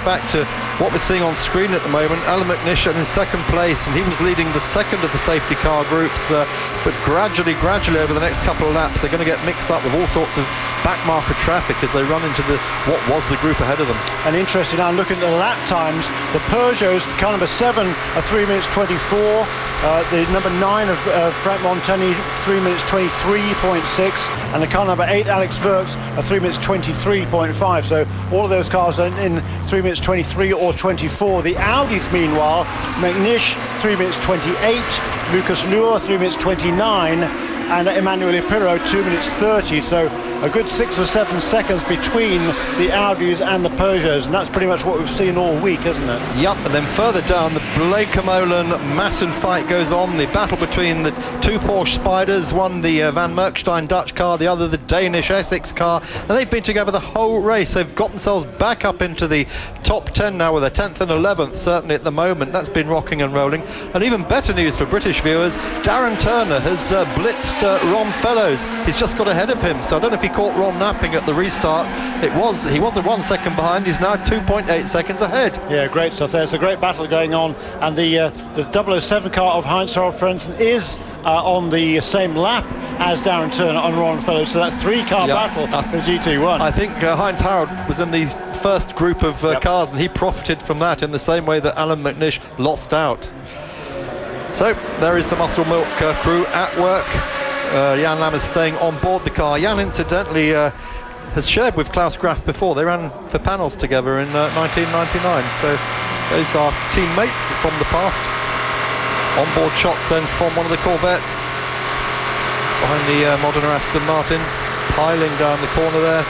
back to what we're seeing on screen at the moment. Alan McNish in second place, and he was leading the second of the safety car groups, but gradually over the next couple of laps they're going to get mixed up with all sorts of backmarker traffic as they run into what was the group ahead of them. And interesting now, looking at the lap times, the Peugeots, car number 7 are 3 minutes 24, the number 9 of Frank Montani 3 minutes 23.6, and the car number 8 Alex Verks are 3 minutes 23.5. So all of those cars are in 3 minutes 23 or 24. The Audis meanwhile, McNish 3 minutes 28, Lucas Luhr 3 minutes 29, and Emmanuel Pirot 2 minutes 30. So a good 6 or 7 seconds between the Audis and the Peugeots, and that's pretty much what we've seen all week, isn't it? Yep, and then further down, the Blake-Molen Massen fight goes on. The battle between the 2 Porsche Spyders, one the Van Merkstein Dutch car, the other the Danish Essex car, and they've been together the whole race. They've got themselves back up into the top 10 now with a 10th and 11th certainly at the moment. That's been rocking and rolling. And even better news for British viewers, Darren Turner has blitzed Ron Fellows. He's just got ahead of him, so I don't know if he caught Ron napping at the restart. He was a 1 second behind. He's now 2.8 seconds ahead. Yeah, great stuff there. It's a great battle going on, and the 007 car of Heinz-Harald Frentzen is on the same lap as Darren Turner on Ron Fellows, so that 3-car battle for GT1. I think Heinz-Harald was in the first group of cars, and he profited from that in the same way that Alan McNish lost out. So there is the Muscle Milk crew at work. Jan Lammers staying on board the car. Jan incidentally has shared with Klaus Graf before. They ran for panels together in 1999, so those are teammates from the past. On-board shots then from one of the Corvettes behind the Modena Aston Martin, piling down the corner there.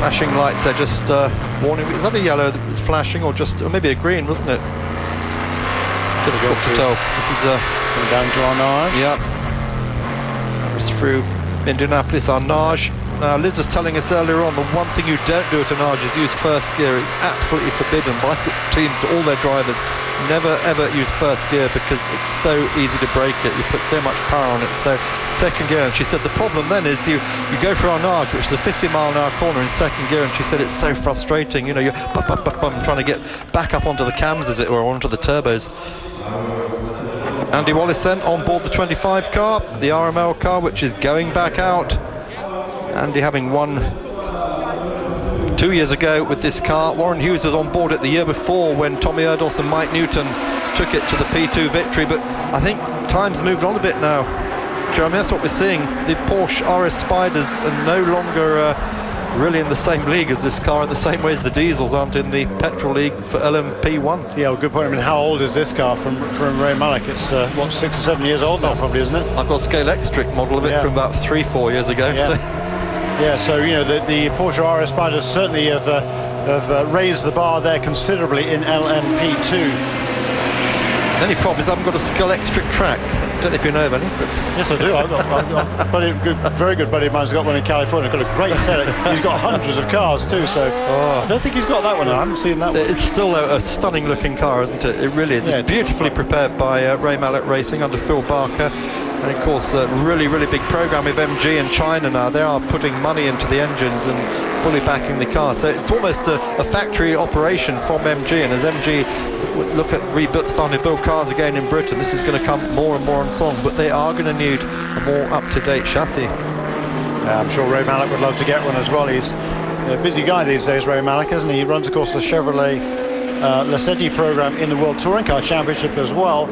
Flashing lights, they're just warning. Is that a yellow that's flashing, or maybe a green, wasn't it? Difficult to tell. This is down to Arnage. Yep. Just through Indianapolis, Arnage. Now, Liz was telling us earlier on, the one thing you don't do at Arnage is use first gear. It's absolutely forbidden by teams, all their drivers. Never ever use first gear because it's so easy to break it. You put so much power on it. So second gear, and she said the problem then is you go for Arnage, which is a 50-mile-an-hour corner in second gear, and she said it's so frustrating. You know, you're trying to get back up onto the cams, as it were, onto the turbos. Andy Wallace then on board the 25 car, the RML car, which is going back out. Andy having won 2 years ago with this car. Warren Hughes was on board it the year before when Tommy Erdos and Mike Newton took it to the P2 victory, but I think time's moved on a bit now. Jeremy, that's what we're seeing. The Porsche RS Spyders are no longer really in the same league as this car, in the same way as the diesels aren't in the petrol league for LMP1. Yeah, well, good point. I mean, how old is this car from Ray Malek? It's 6 or 7 years old now, probably, isn't it? I've got a Scale X-Tric model of it from about 3-4 years ago. Yeah, so you know the Porsche RS Spyders certainly have raised the bar there considerably in LMP2. The only problem is I haven't got a Skull X-Tric track. I don't know if you know of any. But yes, I do. I've got very good buddy of mine's got one in California. Got a great set. He's got hundreds of cars too. So I don't think he's got that one. I haven't seen that one. It's still a stunning looking car, isn't it? It really is. Yeah, it's beautifully prepared by Ray Mallet Racing under Phil Barker. And of course, a really big program with MG in China now. They are putting money into the engines and fully backing the car. So it's almost a factory operation from MG. And as MG look at starting to build cars again in Britain, this is going to come more and more on song. But they are going to need a more up-to-date chassis. Yeah, I'm sure Ray Malek would love to get one as well. He's a busy guy these days, Ray Malek, isn't he? He runs, of course, the Chevrolet Lacetti program in the World Touring Car Championship as well.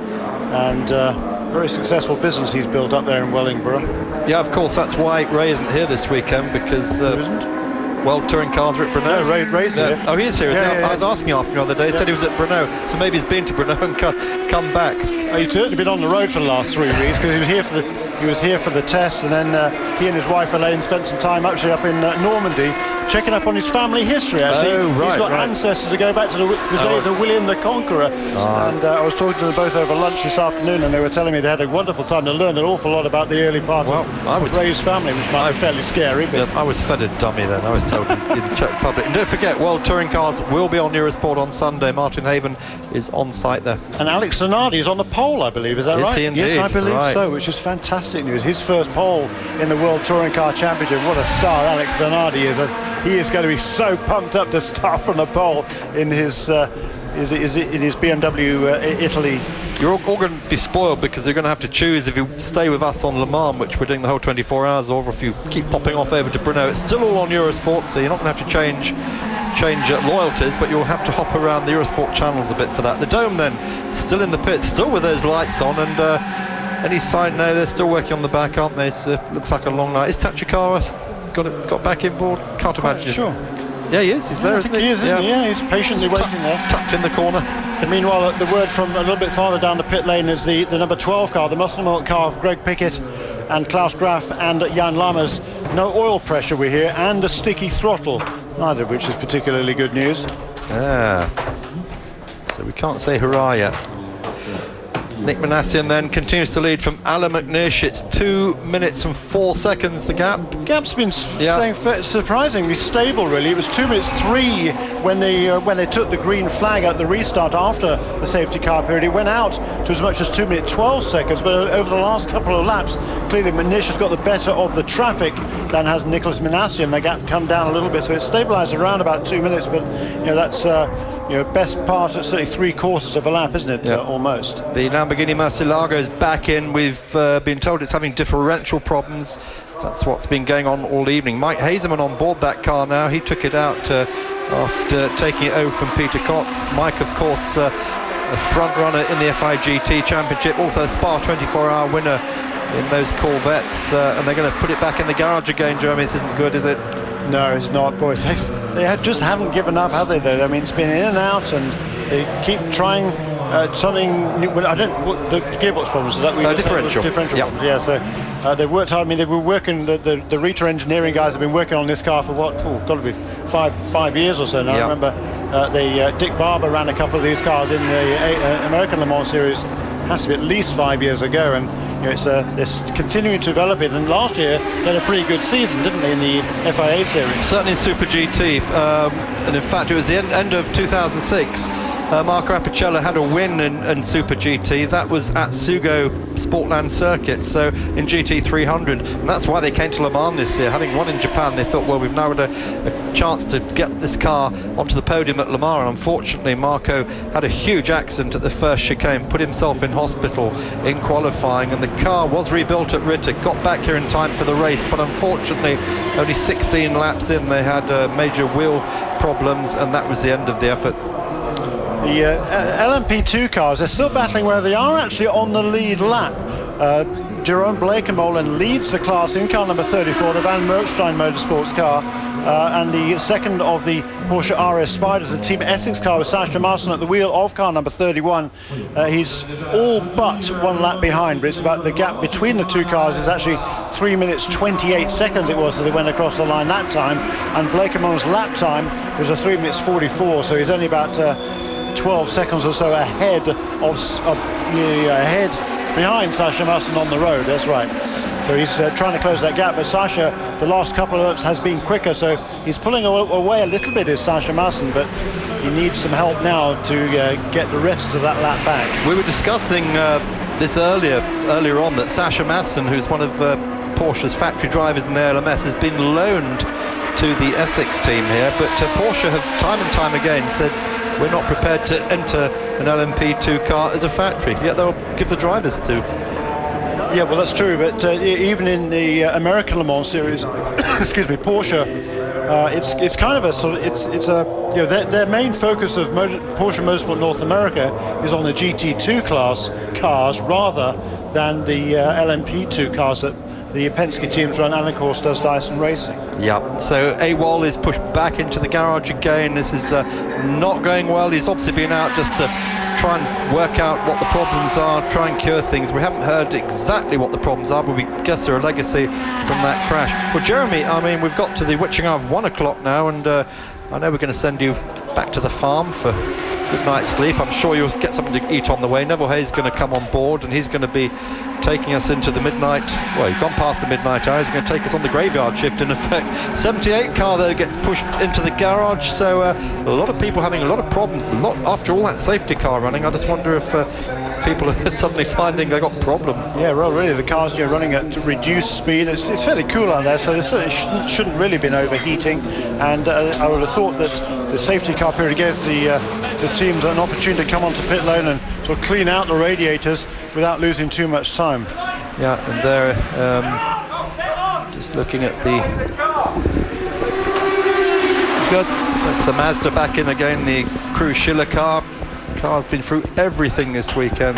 And very successful business he's built up there in Wellingborough. Yeah, of course, that's why Ray isn't here this weekend, because World Touring Cars are at Brno. No, Ray's here. Oh, he is here. I was asking after him the other day. He said he was at Brno, so maybe he's been to Brno and come back. He's certainly been on the road for the last 3 weeks, because he was here for the test, and then he and his wife Elaine spent some time actually up in Normandy checking up on his family history. Actually, he's got ancestors to go back to the days of William the Conqueror. And I was talking to them both over lunch this afternoon, and they were telling me they had a wonderful time to learn an awful lot about the early part of Ray's family, which might be fairly scary. But I was fed a dummy then. I was told in the Czech Republic. And don't forget, World Touring Cars will be on Eurosport on Sunday. Martin Haven is on site there. And Alex Zanardi is on the pole, I believe. Is that right? He indeed? Yes, I believe so, which is fantastic news. His first pole in the World Touring Car Championship. What a star Alex Zanardi is. he is going to be so pumped up to start from the pole in his BMW Italy. You're all going to be spoiled because you're going to have to choose if you stay with us on Le Mans, which we're doing the whole 24 hours, or if you keep popping off over to Brno. It's still all on Eurosport, so you're not going to have to change loyalties, but you'll have to hop around the Eurosport channels a bit for that. The Dome then still in the pit, still with those lights on, and any sign now they're still working on the back, aren't they? It looks like a long night. Is Tachikawa got back in board? Can't imagine. Sure. Yeah, he is. He's there. I think he is, isn't he? Yeah, he's patiently waiting there. Tucked in the corner. And meanwhile, the word from a little bit farther down the pit lane is the number 12 car, the Muscle Milk car of Greg Pickett and Klaus Graf and Jan Lammers. No oil pressure we hear, and a sticky throttle, neither of which is particularly good news. So we can't say hurrah yet. Nick Manassian then continues to lead from Alan McNish. It's 2 minutes and 4 seconds the gap. Gap's been staying surprisingly stable, really. It was 2 minutes 3 when they took the green flag at the restart after the safety car period. It went out to as much as 2 minutes 12 seconds, but over the last couple of laps, clearly McNish has got the better of the traffic than has Nicholas Manassian. The gap come down a little bit, so it's stabilised around about 2 minutes, but that's best part at certainly 3/4 of a lap, isn't it? Almost. The Lamborghini Murcielago is back in. We've been told it's having differential problems. That's what's been going on all evening. Mike Hazeman on board that car now. He took it out after taking it over from Peter Cox. Mike, of course, a front runner in the FIGT Championship, also a Spa 24-hour winner in those Corvettes, and they're going to put it back in the garage again. Jeremy, this isn't good, is it? No, it's not, boys. They just haven't given up, have they? Though I mean, it's been in and out, and they keep trying something new. Well, the gearbox problems. Is that differential? Differential problems. Yeah. So they've worked hard. I mean, they were working. The Rita engineering guys have been working on this car for what? Got to be five years or so now. I remember Dick Barber ran a couple of these cars in the American Le Mans series. Has to be at least 5 years ago, and they're continuing to develop it. And last year they had a pretty good season, didn't they, in the FIA series? Certainly in Super GT, and in fact it was the end of 2006. Marco Apicella had a win in Super GT. That was at Sugo Sportland Circuit, so in GT 300, and that's why they came to Le Mans this year. Having won in Japan, they thought, well, we've now got a chance to get this car onto the podium at Le Mans, and unfortunately Marco had a huge accident at the first chicane, put himself in hospital in qualifying, and the car was rebuilt at Ritter, got back here in time for the race, but unfortunately only 16 laps in they had major wheel problems, and that was the end of the effort. The LMP2 cars, they're still battling where they are actually on the lead lap. Jerome Bleekemolen leads the class in car number 34, the Van Merkstein Motorsports car, and the second of the Porsche RS Spiders, the Team Essex car with Sascha Maassen at the wheel of car number 31. He's all but 1 lap behind, but it's about the gap between the two cars is actually 3 minutes 28 seconds it was as they went across the line that time, and Bleekemolen's lap time was a 3 minutes 44, so he's only about 12 seconds or so ahead behind Sascha Maassen on the road. That's right. So he's trying to close that gap, but Sascha, the last couple of laps has been quicker, so he's pulling away a little bit, is Sascha Maassen, but he needs some help now to get the rest of that lap back. We were discussing this earlier on, that Sascha Maassen, who's one of Porsche's factory drivers in the LMS, has been loaned to the Essex team here, but Porsche have time and time again said we're not prepared to enter an LMP2 car as a factory, yet they'll give the drivers to. Yeah, well, that's true, but even in the American Le Mans series, excuse me, Porsche, it's kind of a sort of it's a their main focus of Porsche Motorsport North America is on the GT2 class cars rather than the LMP2 cars that the Penske teams run, and of course does Dyson Racing. Yeah, so AWOL is pushed back into the garage again. This is not going well. He's obviously been out just to try and work out what the problems are, try and cure things. We haven't heard exactly what the problems are, but we guess they're a legacy from that crash. Well, Jeremy, I mean, we've got to the witching hour of 1 o'clock now, and I know we're going to send you back to the farm for good night's sleep. I'm sure you'll get something to eat on the way. Neville Hayes is going to come on board, and he's going to be taking us into the midnight, well, he's gone past the midnight hour. He's going to take us on the graveyard shift, in effect. 78 car, though, gets pushed into the garage, so a lot of people having a lot of problems, after all that safety car running. I just wonder if people are suddenly finding they've got problems. Yeah, well, really, the car's running at reduced speed. It's fairly cool out there, so it certainly shouldn't really been overheating. And I would have thought that the safety car period gave the teams an opportunity to come onto pit lane and sort of clean out the radiators without losing too much time. Yeah, and they're just looking at the... Good. That's the Mazda back in again, the Crew Schiller car. The car's been through everything this weekend.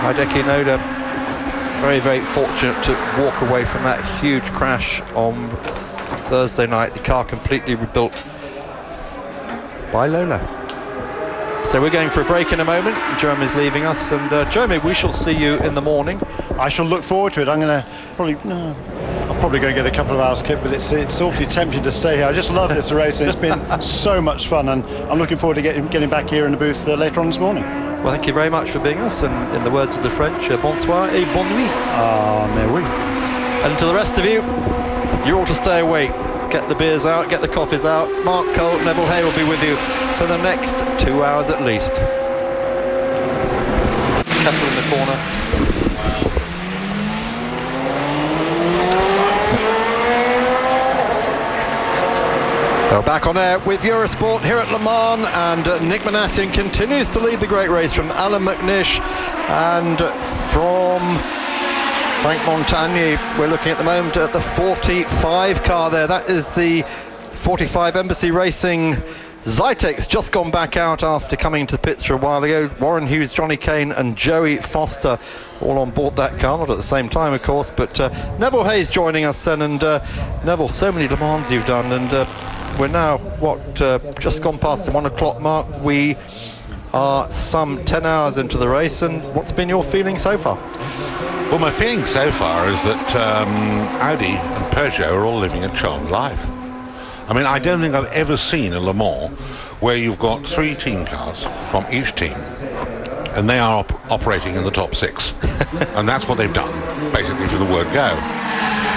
Hideki Noda very, very fortunate to walk away from that huge crash on Thursday night. The car completely rebuilt by Lola. So we're going for a break in a moment. Jeremy's leaving us, and Jeremy, we shall see you in the morning. I shall look forward to it. I'll probably go get a couple of hours kit, but it's awfully tempting to stay here. I just love this race, and it's been so much fun, and I'm looking forward to getting back here in the booth later on this morning. Well, thank you very much for being us, and in the words of the French, bonsoir et bonne nuit. Mais oui. And to the rest of you, you're all to stay awake. Get the beers out, get the coffees out. Mark Cole, Neville Hay will be with you for the next 2 hours at least. Kettle in the corner. We're back on air with Eurosport here at Le Mans, and Nick Manassian continues to lead the great race from Alan McNish and from Frank Montagny. We're looking at the moment at the 45 car there. That is the 45 Embassy Racing Zytex, just gone back out after coming to the pits for a while ago. Warren Hughes, Johnny Kane and Joey Foster all on board that car, not at the same time of course, but Neville Hayes joining us then. And Neville, so many Le Mans you've done, and we're now, just gone past the 1 o'clock mark. We are some 10 hours into the race, and what's been your feeling so far? Well, my feeling so far is that Audi and Peugeot are all living a charmed life. I mean, I don't think I've ever seen a Le Mans where you've got 3 team cars from each team, and they are operating in the top 6. And that's what they've done, basically, from the word go.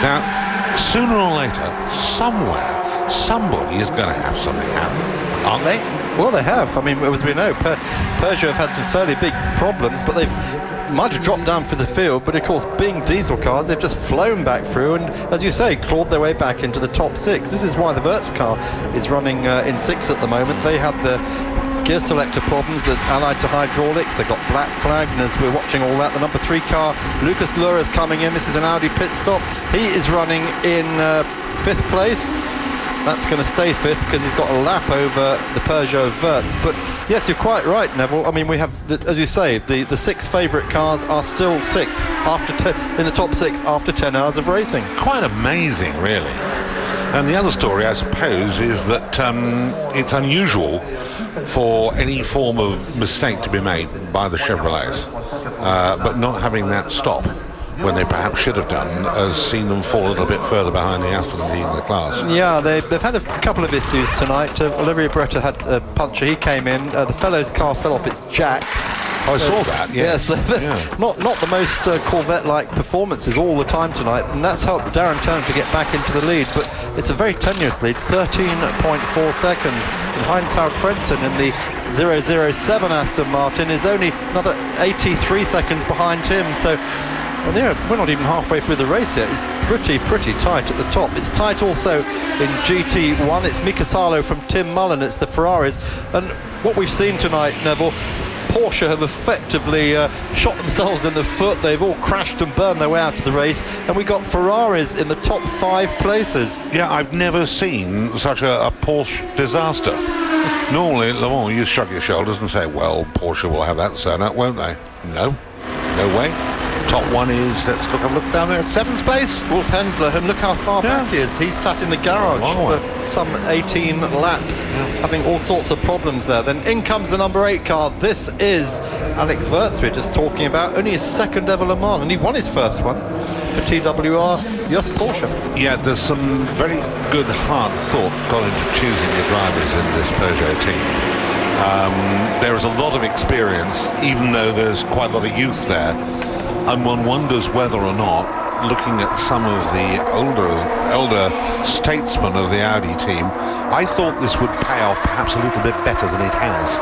Now, sooner or later, somewhere, somebody is going to have something happen, aren't they? Well, they have. I mean, as we know, Peugeot have had some fairly big problems, but they've might have dropped down for the field, but of course, being diesel cars, they've just flown back through and, as you say, clawed their way back into the top 6. This is why the Wirtz car is running in 6th at the moment. They had the gear selector problems that allied to hydraulics. They got black flagged, and as we're watching all that, the number 3 car, Lucas Luhr, is coming in. This is an Audi pit stop. He is running in 5th place. That's going to stay 5th because he's got a lap over the Peugeot Wirtz. But yes, you're quite right, Neville. I mean, we have, as you say, the 6 favourite cars are still 6th in the top 6 after 10 hours of racing. Quite amazing, really. And the other story, I suppose, is that it's unusual for any form of mistake to be made by the Chevrolets, but not having that stop when they perhaps should have done has seen them fall a little bit further behind the Aston leading the class. Yeah, they've had a couple of issues tonight. Olivier Beretta had a puncture. He came in. The fellow's car fell off its jacks. I saw that, yes. Yeah. Not the most Corvette-like performances all the time tonight, and that's helped Darren Turner to get back into the lead, but it's a very tenuous lead, 13.4 seconds. And Heinz-Harald Frentzen in the 007 Aston Martin is only another 83 seconds behind him, so we're not even halfway through the race yet. It's pretty tight at the top. It's tight also in GT1. It's Mika Salo from Tim Mullen. It's the Ferraris. And what we've seen tonight, Neville, Porsche have effectively shot themselves in the foot. They've all crashed and burned their way out of the race, and we got Ferraris in the top 5 places. Yeah, I've never seen such a Porsche disaster. Normally at Le Mans you shrug your shoulders and say, well, Porsche will have that sewn up, won't they? No way. Top 1 is, let's look down there at 7th place. Wolf Hensler, and look how far back he is. He's sat in the garage for some 18 laps, having all sorts of problems there. Then in comes the number 8 car. This is Alex Wirtz we're just talking about. Only his 2nd ever Le Mans, and he won his first one for TWR, Just Porsche. Yeah, there's some very good hard thought gone into choosing the drivers in this Peugeot team. There is a lot of experience, even though there's quite a lot of youth there. And one wonders whether or not, looking at some of the elder statesmen of the Audi team, I thought this would pay off perhaps a little bit better than it has.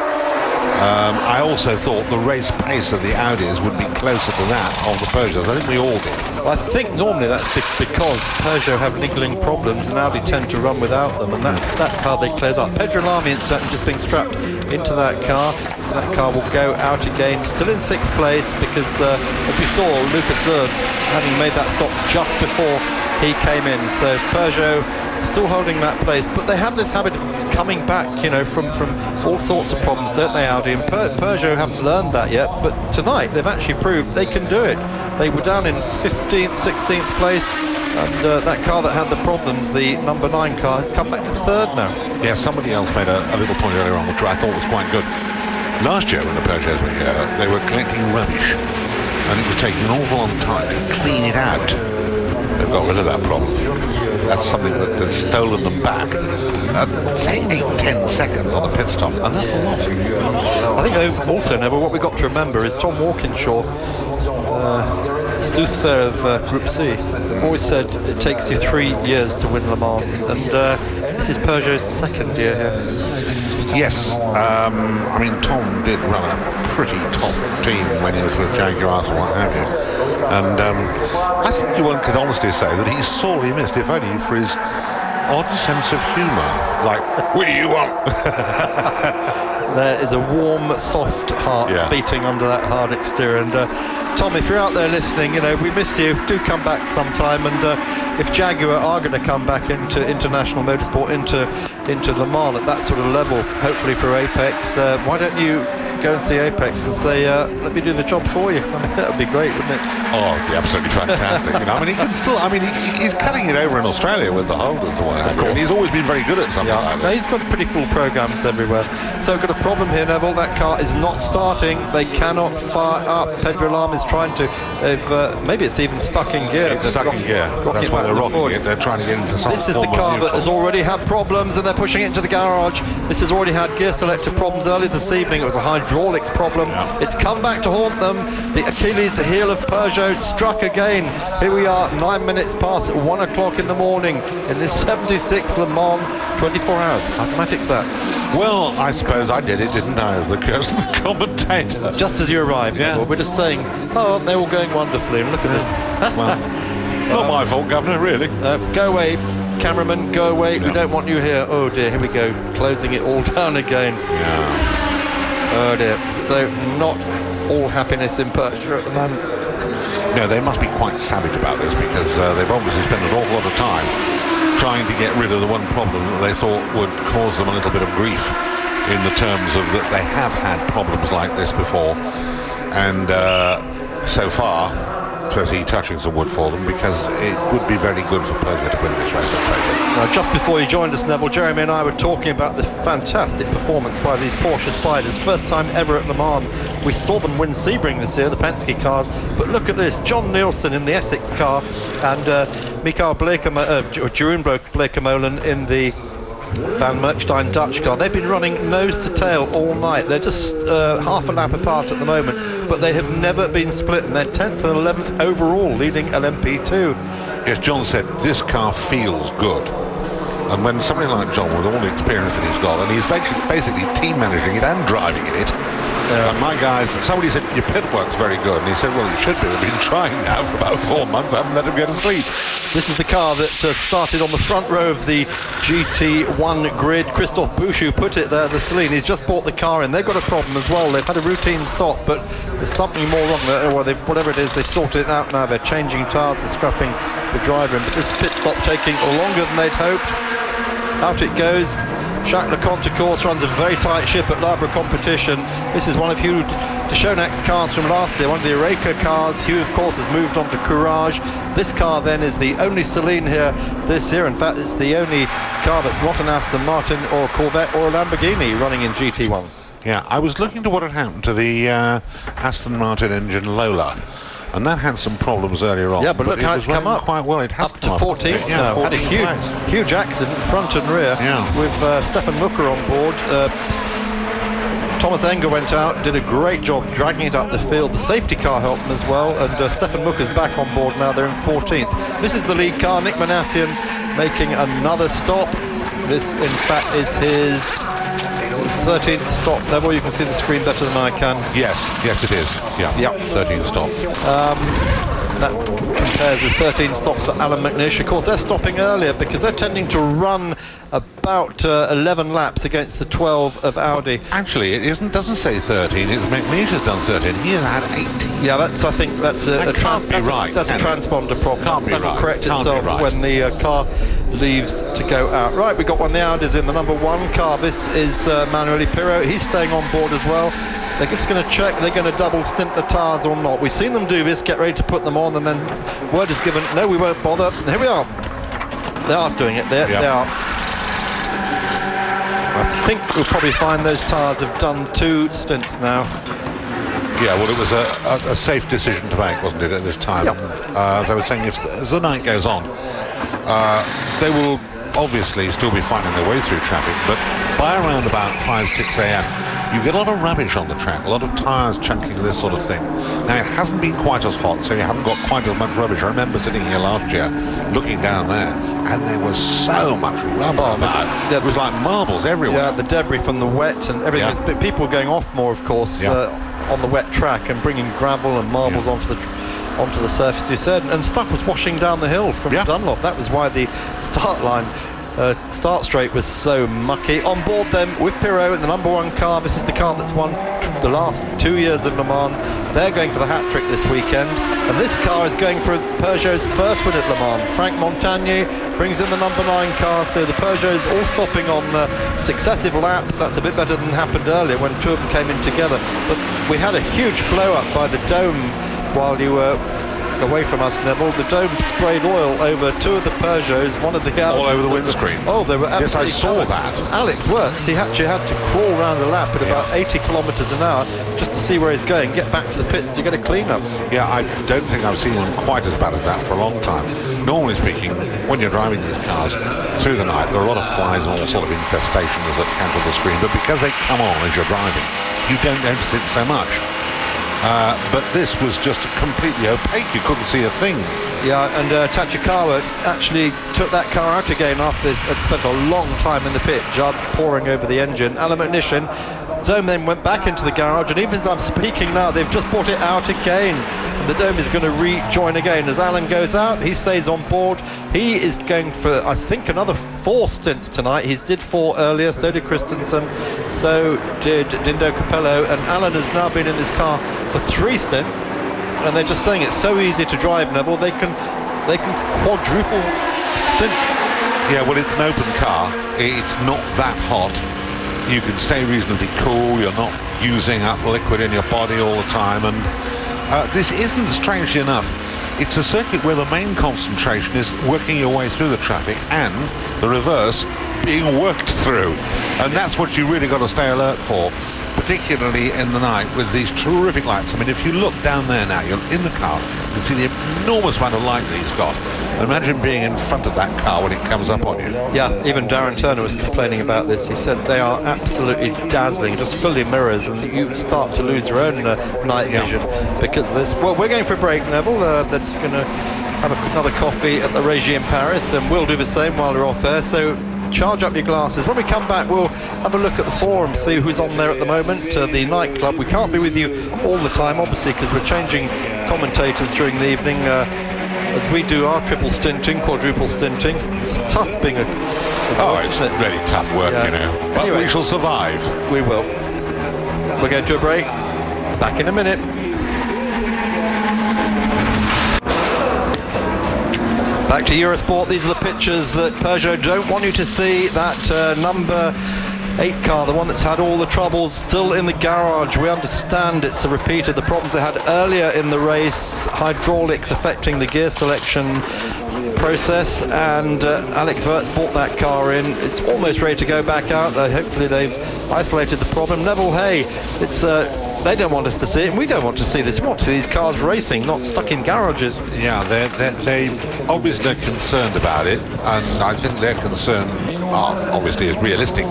I also thought the race pace of the Audis would be closer to that of the Peugeots. I think we all did. I think normally that's because Peugeot have niggling problems and Audi tend to run without them, and that's how they close up. Pedro Lamy incidentally just being strapped into that car. That car will go out again, still in 6th place, because as we saw, Lucas Luhr having made that stop just before he came in. So Peugeot still holding that place, but they have this habit of coming back, from all sorts of problems, don't they, Audi? And Peugeot haven't learned that yet, but tonight they've actually proved they can do it. They were down in 15th, 16th place, and that car that had the problems, the number 9 car, has come back to 3rd now. Yeah, somebody else made a little point earlier on, which I thought was quite good. Last year when the Peugeots were here, they were collecting rubbish, and it was taking an awful long time to clean it out. They've got rid of that problem. That's something that has stolen them back, say 8-10 seconds on a pit stop, and that's a lot. I think also, Neville, what we've got to remember is Tom Walkinshaw, soothsayer of Group C, always said it takes you 3 years to win Le Mans, and this is Peugeot's 2nd year here. Yes, I mean, Tom did run a pretty top team when he was with Jaguars and what have you. And I think one could honestly say that he's sorely missed, if only for his odd sense of humour. Like, what do you want? There is a warm, soft heart beating under that hard exterior. And Tom, if you're out there listening, we miss you. Do come back sometime. And if Jaguar are going to come back into international motorsport, into Le Mans at that sort of level, hopefully for Apex, why don't you go and see Apex and say, let me do the job for you? I mean, that would be great, wouldn't it? Oh, it'd be absolutely fantastic. I mean, he can still, he's cutting it over in Australia with the holders and what have you. And he's always been very good at something like this. No, he's got pretty full programs everywhere. So we've got a problem here, Neville. That car is not starting. They cannot fire up. Pedro Lamy is trying to. Maybe it's even stuck in gear. It's stuck in gear. That's why they're rocking it. They're trying to get into some This is the car that has already had problems, and they're pushing it into the garage. This has already had gear selector problems earlier this evening. It was a hydraulics problem. It's come back to haunt them. The Achilles heel of Peugeot struck again. Here we are, 9 minutes past 1 o'clock in the morning in this 76th Le Mans, 24 hours. Mathematics that. Well, I suppose I did it, didn't I, as the commentator? Just as you arrived, we're just saying, they're all going wonderfully, and look at this. Well, not my fault, Governor, really. Go away, cameraman, go away. We don't want you here. Oh dear, here we go, closing it all down again. Yeah. Oh dear. So not all happiness in Peugeot at the moment. No, they must be quite savage about this, because they've obviously spent an awful lot of time trying to get rid of the one problem that they thought would cause them a little bit of grief, in the terms of that they have had problems like this before, and so far, says he, touching some wood for them, because it would be very good for Peugeot to win this race, let's face it. Now, just before you joined us, Neville, Jeremy and I were talking about the fantastic performance by these Porsche Spiders. First time ever at Le Mans. We saw them win Sebring this year, the Penske cars, but look at this, John Nielsen in the Essex car, and Mikael Jeroen Bleekemolen in the Van Merkstein Dutch car. They've been running nose to tail all night. They're just half a lap apart at the moment, but they have never been split, and they're 10th and 11th overall, leading LMP2. Yes, John said this car feels good, and when somebody like John, with all the experience that he's got, and he's basically team managing it and driving in it, and my guys, somebody said your pit work's very good, and he said, well, it should be. They've been trying now for about 4 months. I haven't let them go to sleep. This is the car that started on the front row of the GT1 grid. Christophe Bouchou put it there, the Celine. He's just bought the car in. They've got a problem as well. They've had a routine stop, but there's something more wrong there. Or whatever it is, they've sorted it out now. They're changing tyres, they're scrapping the driver in. But this pit stop taking longer than they'd hoped. Out it goes. Jacques Leconte, of course, runs a very tight ship at Lavra competition. This is one of Hugh de Schonak's cars from last year, one of the Eureka cars. Hugh, of course, has moved on to Courage. This car then is the only Celine here this year. In fact, it's the only car that's not an Aston Martin or a Corvette or a Lamborghini running in GT1. Yeah, I was looking to what had happened to the Aston Martin engine Lola, and that had some problems earlier on. Yeah, but look how it's come up. Quite well. It has up to 14th now. Had a huge accident, front and rear, with Stefan Mucker on board. Thomas Enger went out, did a great job dragging it up the field. The safety car helped them as well, and Stefan Mucker's back on board now. They're in 14th. This is the lead car, Nick Manassian making another stop. This, in fact, is his Is it 13th stop, Neville? You can see the screen better than I can. Yes, it is. Yeah, 13 stop. That compares with 13 stops for Alan McNish. Of course, they're stopping earlier because they're tending to run about 11 laps against the 12 of Audi. Actually, it doesn't say 13. It's McNish has done 13. He has had 18. Yeah, I think that's a transponder problem. Can't be That'll right. correct Can't itself be right. when the car leaves to go out. Right, we've got one of the Audis in the number 1 car. This is Manuel Pirro. He's staying on board as well. They're just going to check they're going to double stint the tyres or not. We've seen them do this, get ready to put them on, and then word is given, no, we won't bother. Here we are. They are doing it. They are. I think we'll probably find those tyres have done 2 stints now. Yeah, well, it was a safe decision to make, wasn't it, at this time? Yep. As I was saying, as the night goes on, they will obviously still be finding their way through traffic, but by around about 5-6 a.m. you get a lot of rubbish on the track, a lot of tyres chunking, this sort of thing. Now, it hasn't been quite as hot, so you haven't got quite as much rubbish. I remember sitting here last year, looking down there, and there was so much rubber about. It was like marbles everywhere. Yeah, the debris from the wet and everything. Yeah. People were going off more, of course, on the wet track and bringing gravel and marbles onto the surface, you said, and stuff was washing down the hill from Dunlop. That was why the start straight was so mucky. On board them with Pirro in the number 1 car. This is the car that's won the last 2 years of Le Mans. They're going for the hat-trick this weekend, and this car is going for Peugeot's first win at Le Mans. Frank Montagny brings in the number 9 car, so the Peugeots all stopping on successive laps. That's a bit better than happened earlier when 2 of them came in together, but we had a huge blow-up by the dome while you were away from us, Neville. The dome sprayed oil over 2 of the Peugeots, one of the all over the windscreen. Oh, they were absolutely. Yes, I saw that. Alex Wirtz, he actually had to crawl around a lap at about 80 kilometres an hour just to see where he's going, get back to the pits to get a clean-up. Yeah, I don't think I've seen one quite as bad as that for a long time. Normally speaking, when you're driving these cars through the night, there are a lot of flies and all sort of infestations that enter the screen, but because they come on as you're driving, you don't notice it so much. But this was just completely opaque. You couldn't see a thing. Yeah, and Tachikawa actually took that car out again after it had spent a long time in the pit, Judd pouring over the engine. Alan McNish, Dome then went back into the garage, and even as I'm speaking now, they've just brought it out again. And the Dome is going to rejoin again. As Alan goes out, he stays on board. He is going for, I think, another 4 stints tonight. He did 4 earlier, so did Christensen, so did Dindo Capello, and Alan has now been in this car for 3 stints. And they're just saying it's so easy to drive, Neville. They can quadruple stint. Yeah, well, it's an open car. It's not that hot. You can stay reasonably cool. You're not using up liquid in your body all the time. And this isn't, strangely enough, it's a circuit where the main concentration is working your way through the traffic and the reverse being worked through. And that's what you really got to stay alert for, particularly in the night with these terrific lights. I mean, if you look down there now, you're in the car, you can see the enormous amount of light that he's got. Imagine being in front of that car when it comes up on you. Yeah, even Darren Turner was complaining about this. He said they are absolutely dazzling, just fully mirrors, and you start to lose your own night vision because of this. Well, we're going for a break, Neville. That's going to have another coffee at the Regime Paris, and we'll do the same while we're off air. So charge up your glasses. When we come back, we'll have a look at the forum, see who's on there at the moment. The nightclub. We can't be with you all the time, obviously, because we're changing commentators during the evening as we do our triple stinting, quadruple stinting. It's tough being a it's really tough work, you know. But anyway, we shall survive. We will. We're going to a break. Back in a minute. Back to Eurosport. These are the pictures that Peugeot don't want you to see. That number 8 car, the one that's had all the troubles, still in the garage. We understand it's a repeat of the problems they had earlier in the race, hydraulics affecting the gear selection process, and Alex Wirtz brought that car in. It's almost ready to go back out. Hopefully they've isolated the problem. Neville Hay, it's they don't want us to see it, and we don't want to see this. We want to see these cars racing, not stuck in garages. Yeah, they obviously are concerned about it, and I think their concern obviously is realistic.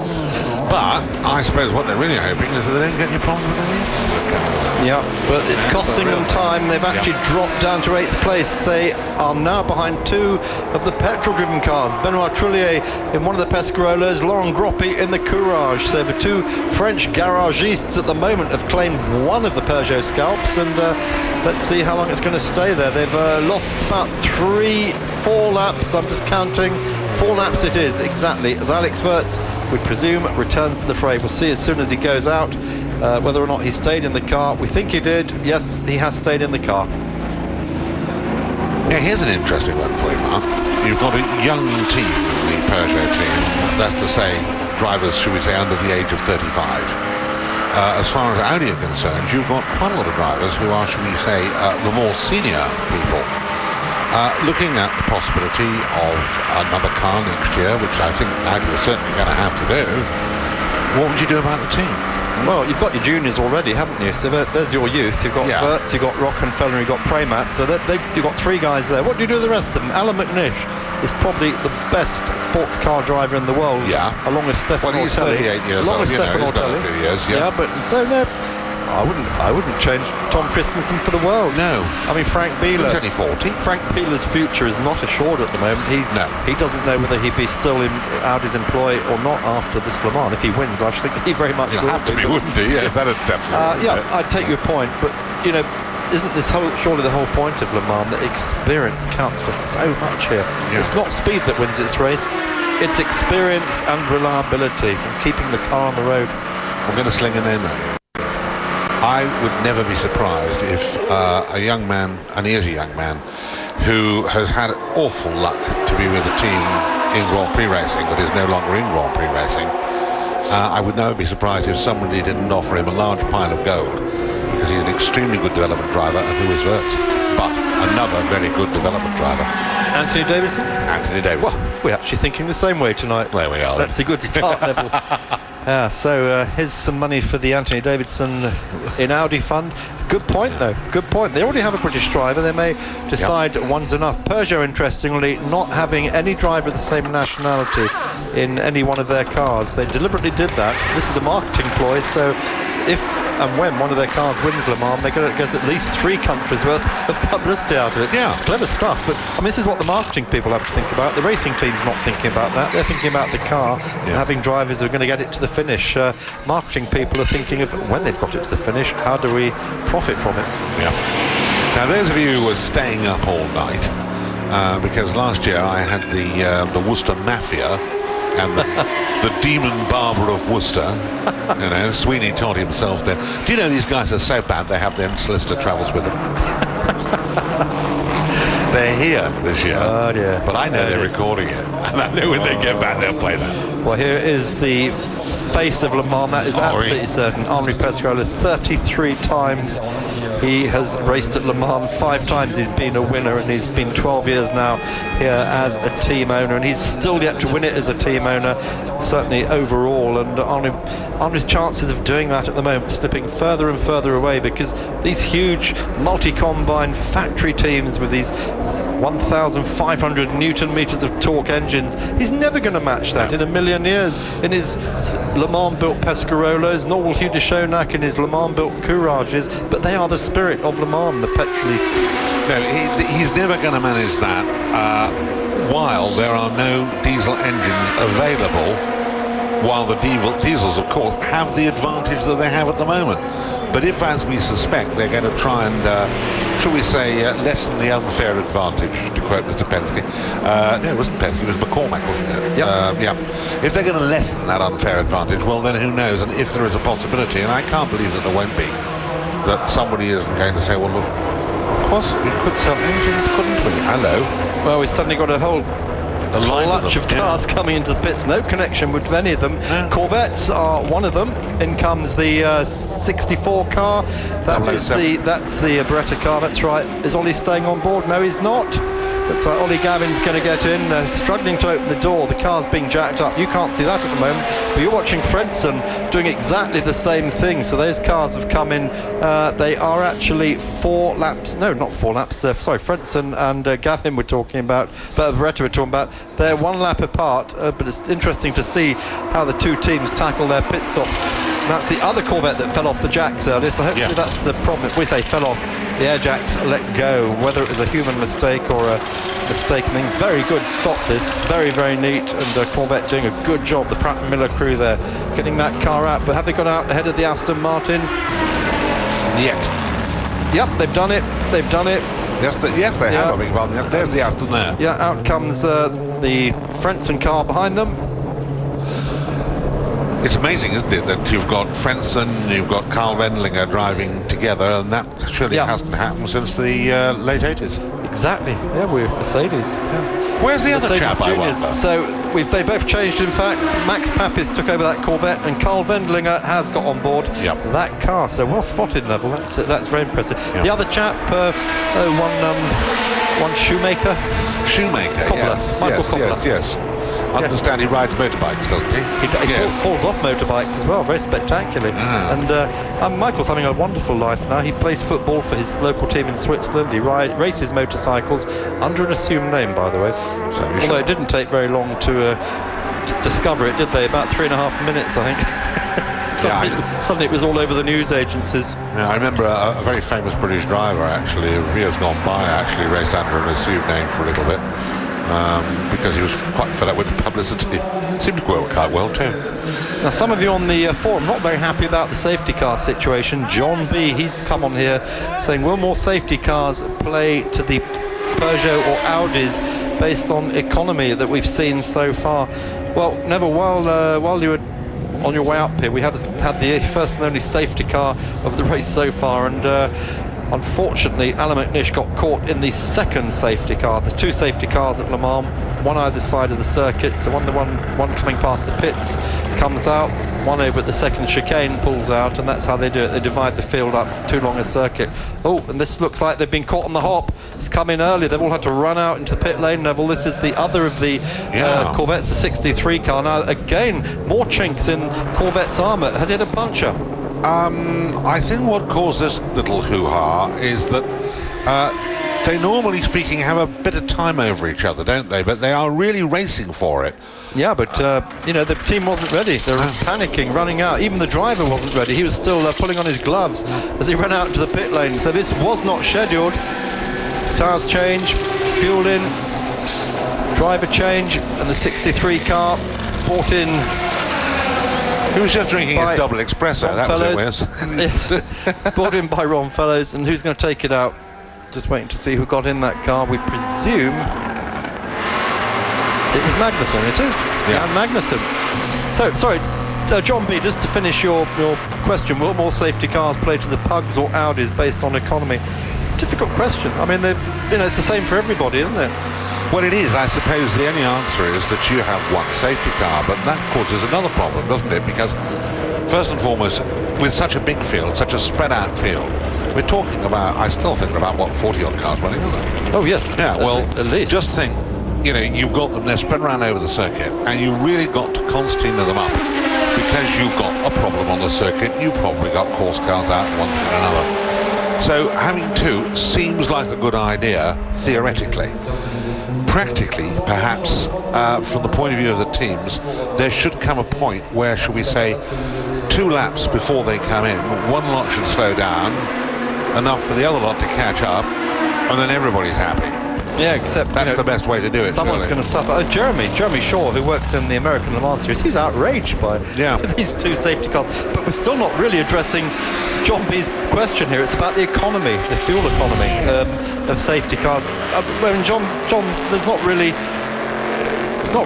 But I suppose what they're really hoping is that they don't get any problems with any of the cars. Yeah, but it's costing them time. They've actually dropped down to 8th place. They are now behind 2 of the petrol-driven cars. Benoit Trullier in one of the Pescarolas, Laurent Groppi in the Courage. So the 2 French garagistes at the moment have claimed one of the Peugeot scalps, and let's see how long it's going to stay there. They've lost about 4 laps. I'm just counting. 4 laps it is, exactly, as Alex Wurz, we presume, returns to the fray. We'll see as soon as he goes out whether or not he stayed in the car. We think he did. Yes, he has stayed in the car. Yeah, here's an interesting one for you, Mark. You've got a young team, the Peugeot team. That's to say, drivers, should we say, under the age of 35. As far as Audi are concerned, you've got quite a lot of drivers who are, should we say, the more senior people. Looking at the possibility of another car next year, which I think Audi is certainly going to have to do, what would you do about the team? Well, you've got your juniors already, haven't you? So there's your youth. You've got Wurz, you've got Rockenfeller, you've got Premat. So you've got 3 guys there. What do you do with the rest of them? Alan McNish is probably the best sports car driver in the world. Yeah. Along with Stefan Ortelli. Well, he's 38 years along old. with Stefan Ortelli. Yeah, but so no, I wouldn't change Tom Christensen for the world. No. I mean, Frank Bieler. He's only 40. Frank Bieler's future is not assured at the moment. He doesn't know whether he'd be still in Audi's employ or not after this Le Mans. If he wins, I think he very much will have to be, wouldn't he? Yes, that acceptable. I'd take your point, but you know, isn't this surely the whole point of Le Mans, that experience counts for so much here? Yeah. It's not speed that wins its race, it's experience and reliability and keeping the car on the road. I'm going to sling a name at you. I would never be surprised if a young man, and he is a young man, who has had awful luck to be with a team in Grand Prix racing that is no longer in Grand Prix racing. I would never be surprised if somebody didn't offer him a large pile of gold, because he's an extremely good development driver, and who is Wurz? But another very good development driver. Anthony Davidson? Anthony Davidson. Well, we're actually thinking the same way tonight. There we are. That's a good start level. Yeah, so here's some money for the Anthony Davidson in Audi fund. Good point, though. Good point. They already have a British driver. They may decide one's enough. Peugeot, interestingly, not having any driver of the same nationality in any one of their cars. They deliberately did that. This is a marketing ploy, so if and when one of their cars wins Le Mans, they're going to get at least 3 countries worth of publicity out of it. Yeah. Clever stuff, but I mean, this is what the marketing people have to think about. The racing team's not thinking about that. They're thinking about the car and having drivers who are going to get it to the finish. Marketing people are thinking of when they've got it to the finish, how do we profit from it? Yeah. Now, those of you who were staying up all night, because last year I had the Worcester Mafia and the Demon Barber of Worcester, you know, Sweeney told himself then, do you know these guys are so bad they have their solicitor travels with them? They're here this year, but I know they're recording it, and I know when they get back they'll play that. Well, here is the face of Le Mans, that is absolutely certain. Henri Pescarola, 33 times he has raced at Le Mans, 5 times he's been a winner, and he's been 12 years now here as a team owner, and he's still yet to win it as a team owner, certainly overall. And Henri's chances of doing that at the moment slipping further and further away, because these huge multi-combine factory teams with these 1,500 Newton meters of torque engines, he's never going to match that in a million years in his Le Mans built Pescarolas, nor will Hugh de Schonack in his Le Mans built Courages, but they are the spirit of Le Mans, the petrolists. No, he's never going to manage that while there are no diesel engines available, while the diesels of course have the advantage that they have at the moment. But if, as we suspect, they're going to try and, shall we say, lessen the unfair advantage, to quote Mr. Penske. No, it wasn't Penske, it was McCormack, wasn't it? Yep. If they're going to lessen that unfair advantage, well, then who knows? And if there is a possibility, and I can't believe that there won't be, that somebody isn't going to say, well, look, of course, we could sell engines, couldn't we? Hello. Well, we've suddenly got a whole clutch of cars coming into the pits, no connection with any of them. Corvettes are one of them. In comes the 64 car. That's the Beretta car, that's right. Is Ollie staying on board? No, he's not. Looks like Ollie Gavin's going to get in. Struggling to open the door. The car's being jacked up. You can't see that at the moment, but you're watching Frentzen doing exactly the same thing. So those cars have come in. They are actually 4 laps. No, not 4 laps. Sorry, Frentzen and Gavin were talking about, but Beretta were talking about. They're 1 lap apart, but it's interesting to see how the two teams tackle their pit stops. And that's the other Corvette that fell off the jacks earlier, so hopefully that's the problem. If we say fell off, the air jacks let go, whether it was a human mistake or a mistakening. Very good stop this, very, very neat, and Corvette doing a good job, the Pratt & Miller crew there, getting that car out. But have they got out ahead of the Aston Martin? Yet. Yep, they've done it, they've done it. Yes, they have, I beg your pardon. There's the Aston there. Yeah, out comes the Frentzen car behind them. It's amazing, isn't it, that you've got Frentzen, you've got Carl Wendlinger driving together, and that surely hasn't happened since the late 80s. Exactly, yeah, we're Mercedes. Yeah. Where's the other Mercedes chap, I Juniors. wonder? So they both changed, in fact. Max Papis took over that Corvette, and Carl Wendlinger has got on board that car. So well spotted, Neville. That's very impressive. Yep. The other chap, one Shoemaker. Yes. Michael Coppola. Yes. I understand he rides motorbikes, doesn't he? He falls off motorbikes as well, very spectacularly. And Michael's having a wonderful life now. He plays football for his local team in Switzerland. He races motorcycles under an assumed name, by the way. So although it didn't take very long to discover it, did they? About 3.5 minutes, I think. Suddenly it was all over the news agencies. Yeah, I remember a very famous British driver, actually, years gone by, actually raced under an assumed name for a little bit. Because he was quite fed up with the publicity. Seemed to work quite well too. Now, some of you on the forum not very happy about the safety car situation. John B, he's come on here saying, will more safety cars play to the Peugeot or Audis based on economy that we've seen so far? Well, Neville, while you were on your way up here, we had the first and only safety car of the race so far, and unfortunately, Alan McNish got caught in the second safety car. There's 2 safety cars at Le Mans, one either side of the circuit. So one coming past the pits comes out, one over at the second chicane pulls out, and that's how they do it. They divide the field up too long a circuit. Oh, and this looks like they've been caught on the hop. It's come in early. They've all had to run out into the pit lane. Neville, this is the other of the Corvettes, the 63 car. Now, again, more chinks in Corvette's armour. Has it a puncture? I think what caused this little hoo-ha is that they, normally speaking, have a bit of time over each other, don't they? But they are really racing for it. Yeah, but the team wasn't ready. They were panicking, running out. Even the driver wasn't ready. He was still pulling on his gloves as he ran out into the pit lane. So this was not scheduled. Tyres change, fuel in, driver change, and the 63 car brought in. He was just drinking a double espresso. That was it, yes. Brought in by Ron Fellows, and who's going to take it out? Just waiting to see who got in that car. We presume it was Magnussen. It is. Yeah, Magnussen. So, sorry, John B, just to finish your question, will more safety cars play to the Pugs or Audis based on economy? Difficult question. I mean, it's the same for everybody, isn't it? Well, it is. I suppose the only answer is that you have one safety car, but that causes another problem, doesn't it? Because, first and foremost, with such a big field, such a spread out field, we're talking about, I still think about, 40-odd cars running, isn't it? Oh, yes. Yeah, well, at least. Just think, you've got them, they're spread around over the circuit, and you really got to concertina them up, because you've got a problem on the circuit, you probably got course cars out, one thing and another. So having 2 seems like a good idea, theoretically. Practically, perhaps, from the point of view of the teams, there should come a point where, shall we say, 2 laps before they come in, one lot should slow down, enough for the other lot to catch up, and then everybody's happy. Yeah, except that's the best way to do it. Someone's going to suffer. Jeremy Shaw, who works in the American Le Mans series, he's outraged by these 2 safety cars. But we're still not really addressing John B's question here. It's about the economy, the fuel economy of safety cars. When John, it's not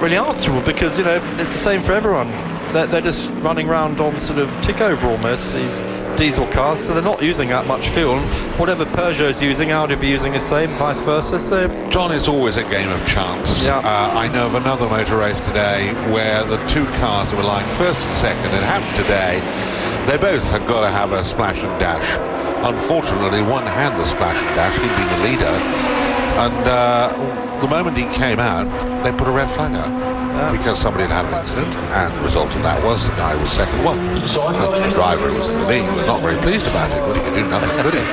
really answerable, because it's the same for everyone. They're just running around on sort of tick over almost, these diesel cars, so they're not using that much fuel. Whatever Peugeot's using, Audi will be using the same, vice versa. So, John, it's always a game of chance. Yeah. I know of another motor race today where the 2 cars that were lying first and second, it happened today, they both had got to have a splash and dash. Unfortunately, one had the splash and dash, he'd been the leader, And the moment he came out, they put a red flag out. Because somebody had had an incident, and the result of that was the guy was second one. The driver who was in the lead was not very pleased about it, but he could do nothing, could he?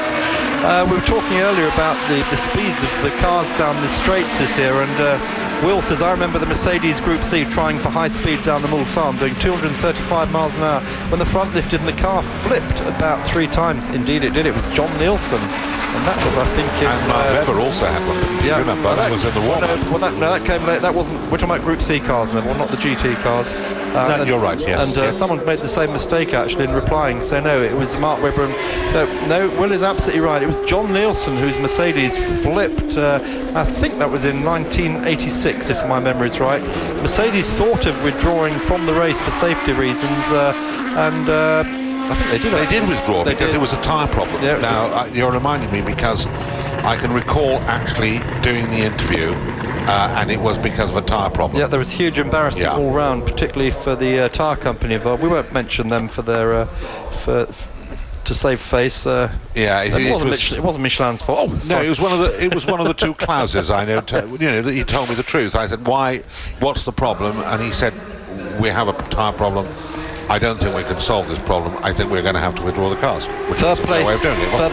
We were talking earlier about the speeds of the cars down the straights this year, and Will says, I remember the Mercedes Group C trying for high speed down the Mulsanne, doing 235 miles an hour. When the front lifted and the car flipped about 3 times. Indeed it did. It was John Nielsen. And that was, I think, and Mark Webber also had one, didn't you remember? Well, that was in the warm-up. That came late. That wasn't. We're talking about Group C cars, Neville, not the GT cars. No, you're right. Yes. And yes. Someone's made the same mistake actually in replying. So no, it was Mark Webber. And no, Will is absolutely right. It was John Nielsen whose Mercedes flipped. I think that was in 1986, if my memory is right. Mercedes thought of withdrawing from the race for safety reasons, and. I think they did. They did withdraw because it was a tyre problem. Yeah, now you're reminding me because I can recall actually doing the interview, and it was because of a tyre problem. Yeah, there was huge embarrassment all round, particularly for the tyre company involved. We won't mention them for their to save face. It wasn't Michelin's fault. Oh, sorry. No, it was one of the two Clauses. I know. That he told me the truth. I said, "Why? What's the problem?" And he said, "We have a tyre problem. I don't think we can solve this problem. I think we're going to have to withdraw the cars." Third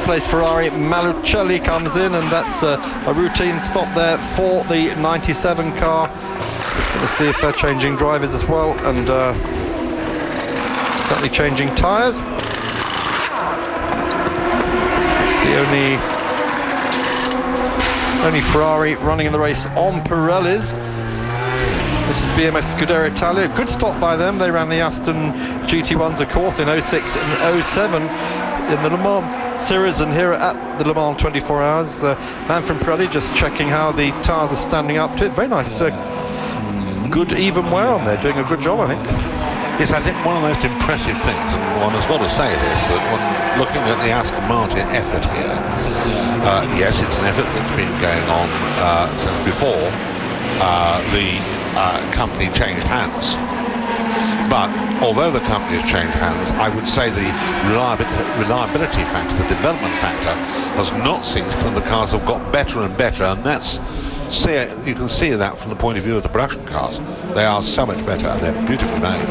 place Ferrari Malucelli comes in, and that's a routine stop there for the 97 car. Just going to see if they're changing drivers as well, and certainly changing tyres. It's the only Ferrari running in the race on Pirellis. This is BMS Scuderia Italia. Good stop by them. They ran the Aston GT1s, of course, in 06 and 07 in the Le Mans series, and here at the Le Mans 24 Hours. The man from Pirelli just checking how the tyres are standing up to it. Very nice, good even wear on there. Doing a good job, I think. Yes, I think one of the most impressive things, and one has got to say this, that when looking at the Aston Martin effort here, yes, it's an effort that's been going on since before the company changed hands. But although the company has changed hands, I would say the reliability factor, the development factor, has not ceased, and the cars have got better and better, and you can see that from the point of view of the production cars. They are so much better, and they're beautifully made.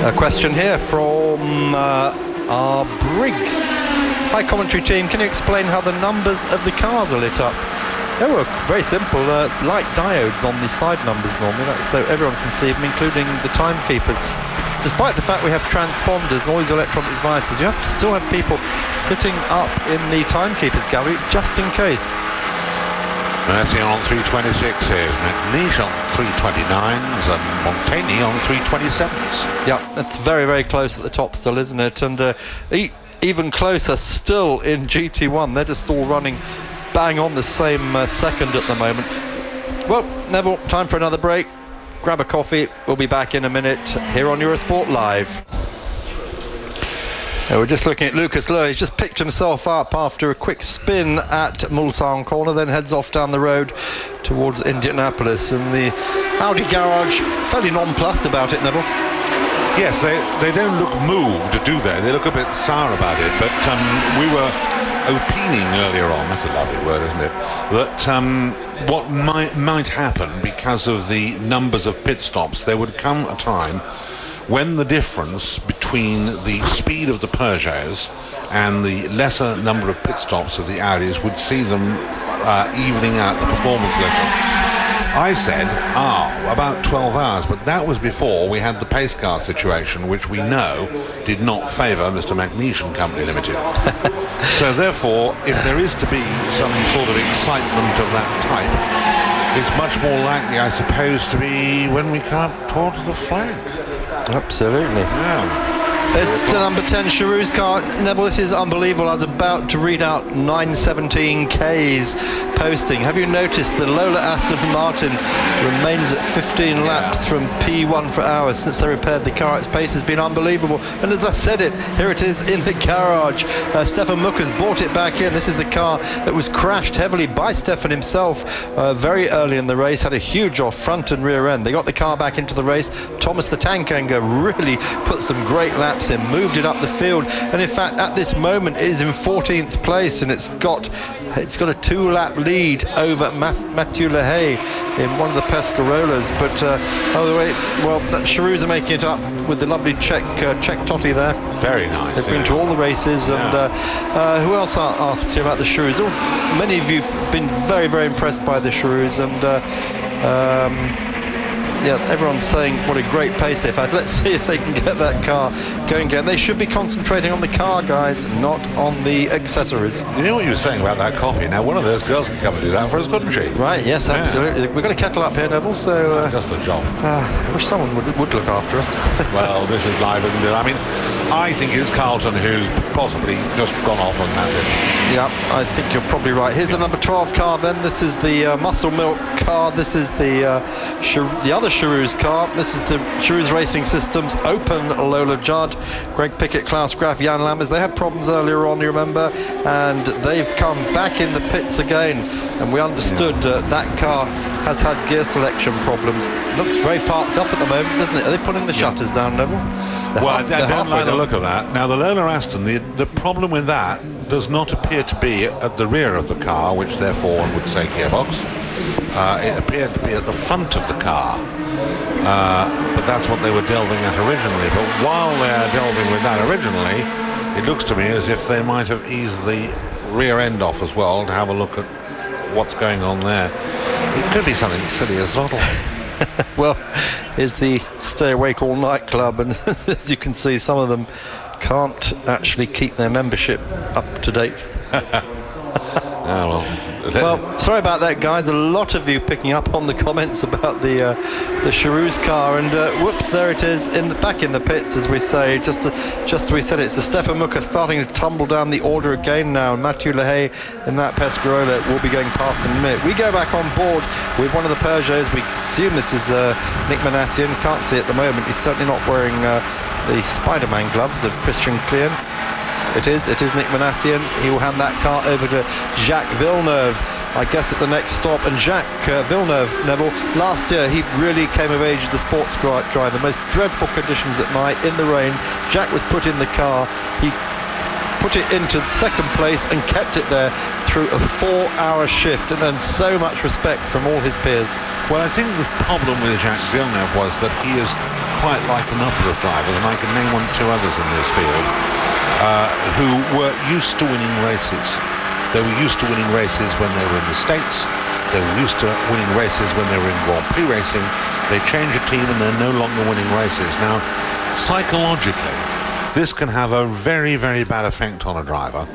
A question here from our Briggs. Hi, commentary team. Can you explain how the numbers of the cars are lit up? They were very simple, light diodes on the side numbers normally, so everyone can see them, including the timekeepers. Despite the fact we have transponders and all these electronic devices, you have to still have people sitting up in the timekeepers gallery just in case. Mercier on 326s, McNeish on 329s, and Montaigne on 327s. Yeah, that's very, very close at the top still, isn't it? And even closer still in GT1. They're just all running bang on the same second at the moment. Well, Neville, time for another break. Grab a coffee. We'll be back in a minute here on Eurosport Live. We're just looking at Lucas Luhr. He's just picked himself up after a quick spin at Mulsanne corner, then heads off down the road towards Indianapolis. And the Audi garage fairly nonplussed about it, Neville. Yes, they don't look moved, do they? They look a bit sour about it, but we were opining earlier on, that's a lovely word, isn't it, that what might happen because of the numbers of pit stops, there would come a time when the difference between the speed of the Peugeots and the lesser number of pit stops of the Audis would see them evening out the performance a little. I said, about 12 hours, but that was before we had the pace car situation, which we know did not favour Mr. McNeish and Company Limited. So therefore, if there is to be some sort of excitement of that type, it's much more likely, I suppose, to be when we come up towards the flag. Absolutely. Yeah. There's the number 10 Charouz car. Neville, this is unbelievable. I was about to read out 9:17K's posting. Have you noticed the Lola Aston Martin remains at 15 laps from P1 for hours since they repaired the car? Its pace has been unbelievable. And as I said it, here it is in the garage. Stefan Mucker's brought it back in. This is the car that was crashed heavily by Stefan himself very early in the race. Had a huge off front and rear end. They got the car back into the race. Thomas the Tank Anger really put some great laps laps in, moved it up the field, and in fact at this moment it is in 14th place, and it's got a 2-lap lead over Mathieu Lehay in one of the Pescarolas. But the Cheroos are making it up with the lovely Czech Totty there. Very nice. They've been to all the races, and who else asks here about the Cheroos? Many of you have been very, very impressed by the Cheroos, and everyone's saying what a great pace they've had. Let's see if they can get that car going again. They should be concentrating on the car, guys, not on the accessories. You know what you were saying about that coffee? Now, one of those girls could come and do that for us, couldn't she? Right, yes, absolutely. We've got a kettle up here, Neville, so... just a job. I wish someone would look after us. Well, this is live, isn't it? I mean, I think it's Carlton who's possibly just gone off, and that's it. Yeah, I think you're probably right. Here's the number 12 car then. This is the Muscle Milk car. This is the other Cheroos car. This is the Cheroos Racing Systems Open Lola Judd, Greg Pickett, Klaus Graf, Jan Lammers. They had problems earlier on, you remember, and they've come back in the pits again, and we understood that car has had gear selection problems. Looks very parked up at the moment, doesn't it? Are they putting the shutters down, Neville? I don't like the look of that. Now, the Lola Aston, the problem with that does not appear to be at the rear of the car, which therefore one would say gearbox. It appeared to be at the front of the car, but that's what they were delving at originally. But while they're delving with that originally, it looks to me as if they might have eased the rear end off as well to have a look at what's going on there. It could be something silly as throttle. Well, here's the Stay Awake All Night Club, and as you can see, some of them can't actually keep their membership up to date. Well, sorry about that, guys. A lot of you picking up on the comments about the Cheroos car, and whoops, there it is back in the pits, as we say. Just as we said, it's the Stefan Mucker starting to tumble down the order again now. Mathieu Lehay in that Pescarola will be going past in a minute. We go back on board with one of the Peugeots. We assume this is Nick Manassian. Can't see at the moment. He's certainly not wearing the Spider-Man gloves of Christian Klein. It is Nick Manassian. He will hand that car over to Jacques Villeneuve, I guess, at the next stop. And Jacques Villeneuve, Neville, last year he really came of age as a sports driver. The most dreadful conditions at night in the rain. Jacques was put in the car. He put it into second place and kept it there through a 4-hour shift, and earned so much respect from all his peers. Well, I think the problem with Jacques Villeneuve was that he is quite like a number of drivers, and I can name 1 or 2 others in this field, who were used to winning races. They were used to winning races when they were in the States. They were used to winning races when they were in Grand Prix racing. They change a team and they're no longer winning races. Now, psychologically, this can have a very, very bad effect on a driver.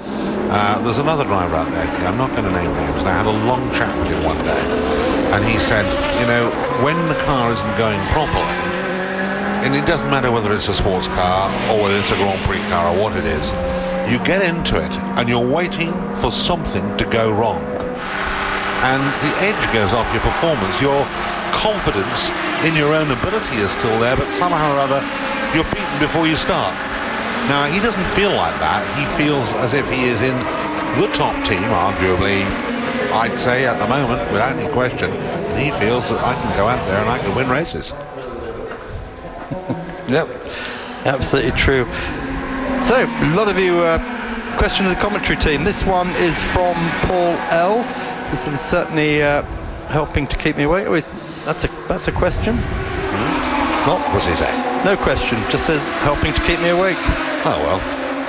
There's another driver out there, I'm not going to name names, and I had a long chat with him one day, and he said, you know, when the car isn't going properly, and it doesn't matter whether it's a sports car or whether it's a Grand Prix car or what it is, you get into it and you're waiting for something to go wrong, and the edge goes off your performance. Your confidence in your own ability is still there, but somehow or other you're beaten before you start. Now, he doesn't feel like that. He feels as if he is in the top team, arguably, I'd say at the moment, without any question, and he feels that I can go out there and I can win races. Yep, absolutely true. So, a lot of you question the commentary team. This one is from Paul L. This is certainly helping to keep me awake. Oh, that's a question? It's not. What's he say? No question. Just says helping to keep me awake. Oh, well.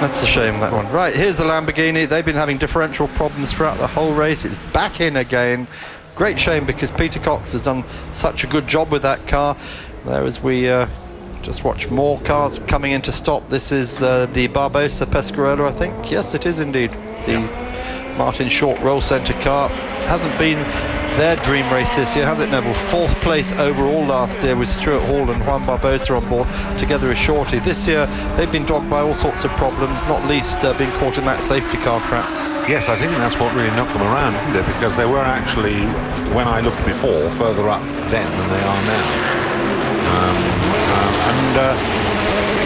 That's a shame, that one. Right, here's the Lamborghini. They've been having differential problems throughout the whole race. It's back in again. Great shame, because Peter Cox has done such a good job with that car. There, as we just watch more cars coming into stop. This is the Barbosa Pescarola, I think. Yes, it is indeed. The Martin Short roll centre car. Hasn't been their dream race this year, has it, Neville? 4th place overall last year with Stuart Hall and Juan Barbosa on board, together as Shorty. This year they've been dogged by all sorts of problems, not least being caught in that safety car trap. Yes, I think that's what really knocked them around, didn't it? Because they were actually, when I looked before, further up then than they are now.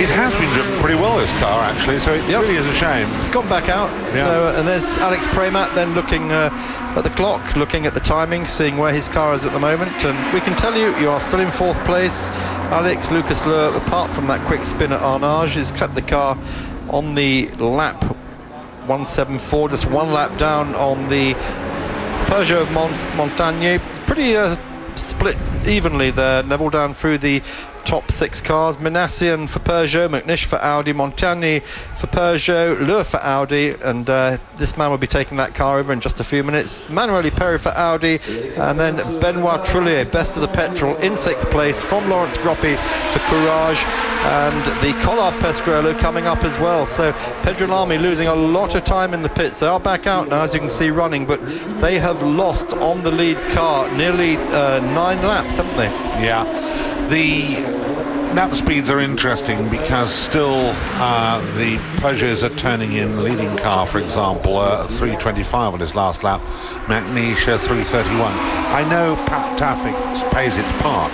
It has been driven pretty well, this car, actually, so it really is a shame. It's gone back out. Yeah. So, and there's Alex Premat then looking at the clock, looking at the timing, seeing where his car is at the moment, and we can tell you are still in 4th place. Alex, Lucas Luhr, apart from that quick spin at Arnage, has kept the car on the lap 174, just one lap down on the Peugeot Montagne. Pretty split evenly there, Neville, down through the top 6 cars. Minassian for Peugeot, McNish for Audi, Montagne for Peugeot, Luhr for Audi, and this man will be taking that car over in just a few minutes. Manuel Perry for Audi, and then Benoit Trullier, best of the petrol, in 6th place from Lawrence Groppi for Courage, and the Collard Pescarolo coming up as well. So Pedro Lamy losing a lot of time in the pits. They are back out now, as you can see, running, but they have lost on the lead car nearly 9 laps, haven't they? Yeah. The lap speeds are interesting because still the Peugeots are turning in leading car, for example, 3:25 on his last lap, McNish 3:31. I know Pat Tafik pays its part,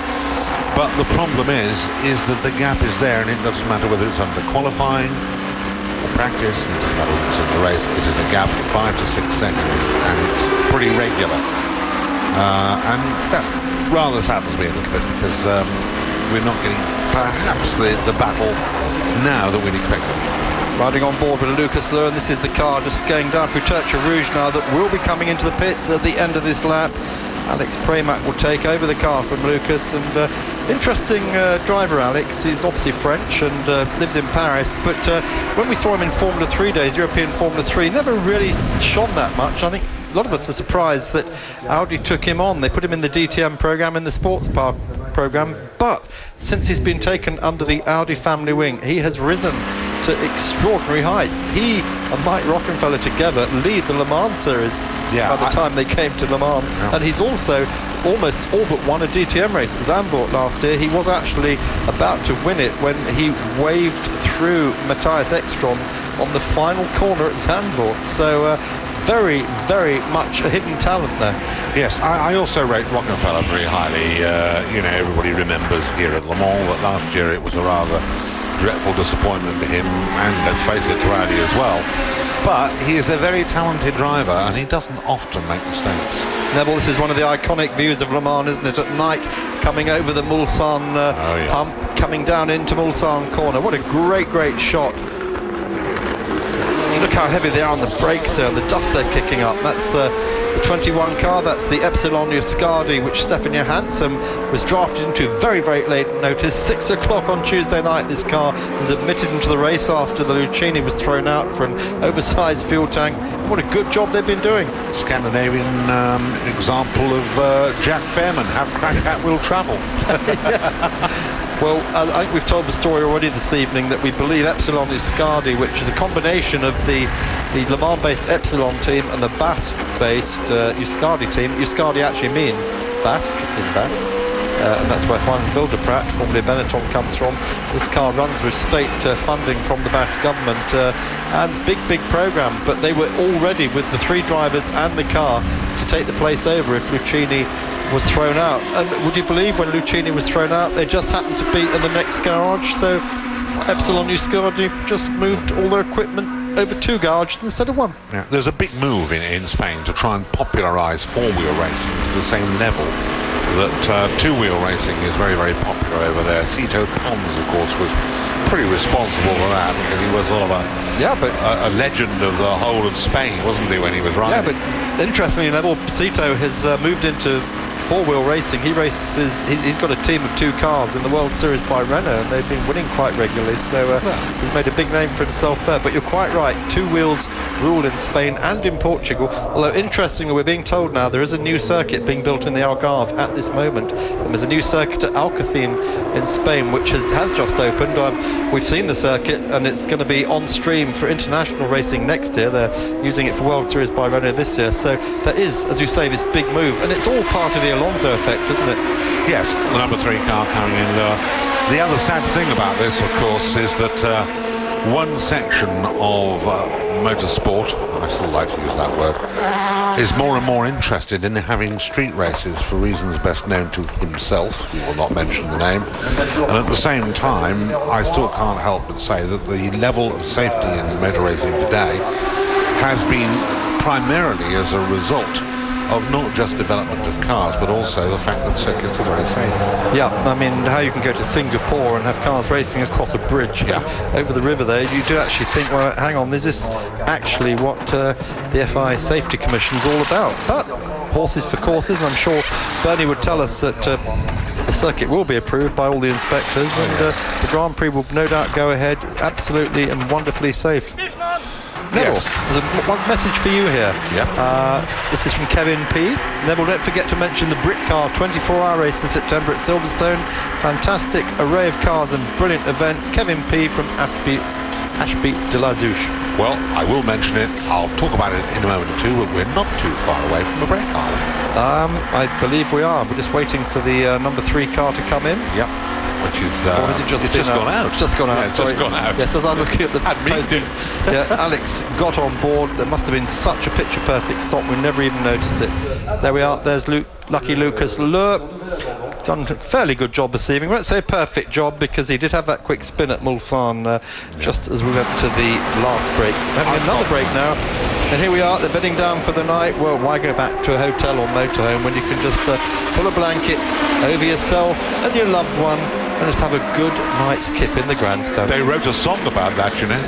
but the problem is that the gap is there, and it doesn't matter whether it's under qualifying or practice, it doesn't matter whether it's in the race, it is a gap of 5 to 6 seconds, and it's pretty regular. And that rather saddens me a little bit, because we're not getting perhaps the battle now that we'd expected. Riding on board with Lucas Luhr, and this is the car just going down through Tertre Rouge now that will be coming into the pits at the end of this lap. Alex Pramac will take over the car from Lucas, and interesting driver Alex. He's obviously French and lives in Paris, but when we saw him in Formula 3 days, European Formula 3, never really shone that much. I think a lot of us are surprised that Audi took him on. They put him in the DTM program, in the sports car program, but since he's been taken under the Audi family wing, he has risen to extraordinary heights. He and Mike Rockenfeller together lead the Le Mans series by the time they came to Le Mans. And he's also almost all but won a DTM race at Zandvoort last year. He was actually about to win it when he waved through Matthias Ekstrom on the final corner at Zandvoort. So very, very much a hidden talent there. Yes, I also rate Rockenfeller very highly. Everybody remembers here at Le Mans that last year it was a rather dreadful disappointment to him, and let's face it, to Audi as well. But he is a very talented driver, and he doesn't often make mistakes. Neville, this is one of the iconic views of Le Mans, isn't it? At night, coming over the Mulsanne hump, coming down into Mulsanne corner. What a great, great shot. Look how heavy they are on the brakes there, and the dust they're kicking up. That's the 21 car, that's the Epsilon Euskadi, which Stefan Johansson was drafted into very, very late notice. 6 o'clock on Tuesday night, this car was admitted into the race after the Lucchini was thrown out for an oversized fuel tank. What a good job they've been doing. Scandinavian example of Jack Fairman, how crack will travel. Well, I think we've told the story already this evening that we believe Epsilon Euskadi, which is a combination of the Le Mans-based Epsilon team and the Basque-based Euskadi team. Euskadi actually means Basque in Basque, and that's where Juan Vildeprat, formerly Benetton, comes from. This car runs with state funding from the Basque government, and big program, but they were all ready with the 3 drivers and the car to take the place over if Lucchini was thrown out. And would you believe when Lucchini was thrown out, they just happened to be in the next garage, so Epsilon Euskadi just moved all their equipment over 2 garages instead of 1. Yeah, there's a big move in Spain to try and popularise 4-wheel racing to the same level that 2-wheel racing is very, very popular over there. Cito Pons, of course, was pretty responsible for that, because he was sort of a legend of the whole of Spain, wasn't he, when he was riding? Yeah, but interestingly, Neville, Cito has moved into 4-wheel racing. He races, he's got a team of 2 cars in the World Series by Renault, and they've been winning quite regularly, so he's made a big name for himself there. But you're quite right, 2 wheels rule in Spain and in Portugal, although interestingly we're being told now there is a new circuit being built in the Algarve at this moment, and there's a new circuit at Alcacin in Spain which has just opened. We've seen the circuit, and it's going to be on stream for international racing next year. They're using it for World Series by Renault this year, so there is, as you say, this big move, and it's all part of the Alonso effect, isn't it? Yes, the number 3 car coming in. The other sad thing about this, of course, is that one section of motorsport, I still like to use that word, is more and more interested in having street races for reasons best known to himself. He will not mention the name. And at the same time, I still can't help but say that the level of safety in motor racing today has been primarily as a result of not just development of cars, but also the fact that circuits are very safe. Yeah, I mean, how you can go to Singapore and have cars racing across a bridge over the river there, you do actually think, well, hang on, is this actually what the FIA Safety Commission is all about? But horses for courses, and I'm sure Bernie would tell us that the circuit will be approved by all the inspectors, and the Grand Prix will no doubt go ahead absolutely and wonderfully safe. Neville, Yes. there's one message for you here. Yep. This is from Kevin P. Neville, don't forget to mention the Britcar 24-hour race in September at Silverstone. Fantastic array of cars and brilliant event. Kevin P. from Ashby de la Zouche. Well, I will mention it. I'll talk about it in a moment or two, but we're not too far away from the break, are we? I believe we are. We're just waiting for the number 3 car to come in. Yep. Which is, Or has it just it's just gone out. It's just gone out. Yeah, it's sorry. just gone out. Yes, as I'm looking at the And me postings, Alex got on board. There must have been such a picture-perfect stop. We never even noticed it. There we are. There's Lucky Lucas Lure. Done a fairly good job this evening. I won't say a perfect job because he did have that quick spin at Mulsanne just as we went to the last break. We're having another break now. And here we are. They're bedding down for the night. Well, why go back to a hotel or motorhome when you can just pull a blanket over yourself and your loved one and just have a good night's kip in the grandstand. They wrote a song about that, you know.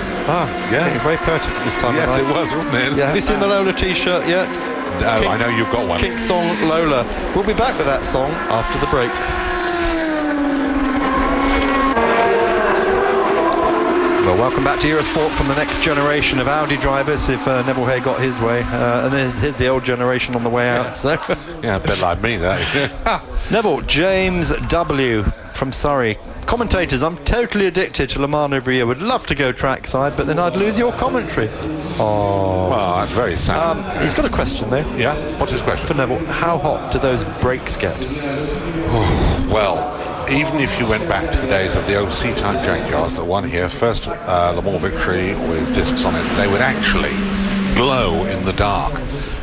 Yeah. Very poetic at this time Yes, of it night. was, wasn't it? Yeah, have you seen the Lola t-shirt yet? No, I know you've got one. Kink song Lola. We'll be back with that song after the break. Well, welcome back to Eurosport from the next generation of Audi drivers, if Neville Hay got his way. And here's the old generation on the way out. So, Yeah, a bit like me, that. Neville, James W. from Surrey. Commentators, I'm totally addicted to Le Mans every year. Would love to go trackside, but then I'd lose your commentary. Oh. Well, that's very sad. He's got a question, though. Yeah? What's his question? For Neville, how hot do those brakes get? Well, even if you went back to the days of the old C-type junkyards that won here, first Le Mans victory with discs on it, they would actually glow in the dark.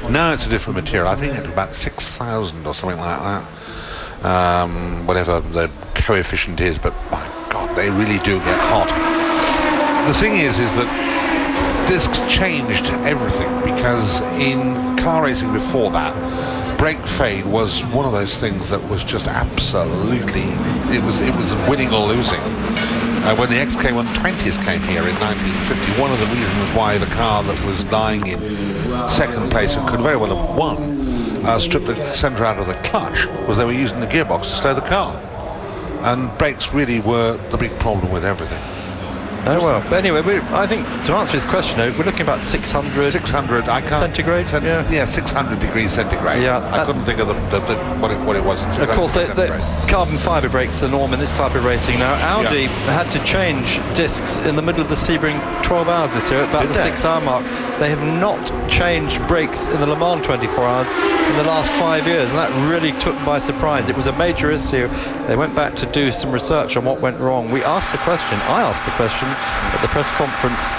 Now it's a different material. I think it's about 6,000 or something like that. Whatever the coefficient is, but my God, they really do get hot. The thing is that discs changed everything, because in car racing before that, brake fade was one of those things that was just absolutely, it was winning or losing. When the XK120s came here in 1950, one of the reasons why the car that was lying in second place and could very well have won stripped the centre out of the clutch was they were using the gearbox to slow the car. And brakes really were the big problem with everything. Oh well. But anyway, I think to answer his question, we're looking about 600. 600. I can't. Centigrade. Yeah, 600 degrees centigrade. Yeah, I couldn't think of what it was. Of course, the carbon fibre brakes the norm in this type of racing now. Audi had to change discs in the middle of the Sebring 12 hours this year, at about the 6-hour mark. They have not changed brakes in the Le Mans 24 hours in the last 5 years, and that really took by surprise. It was a major issue. They went back to do some research on what went wrong. I asked the question at the press conference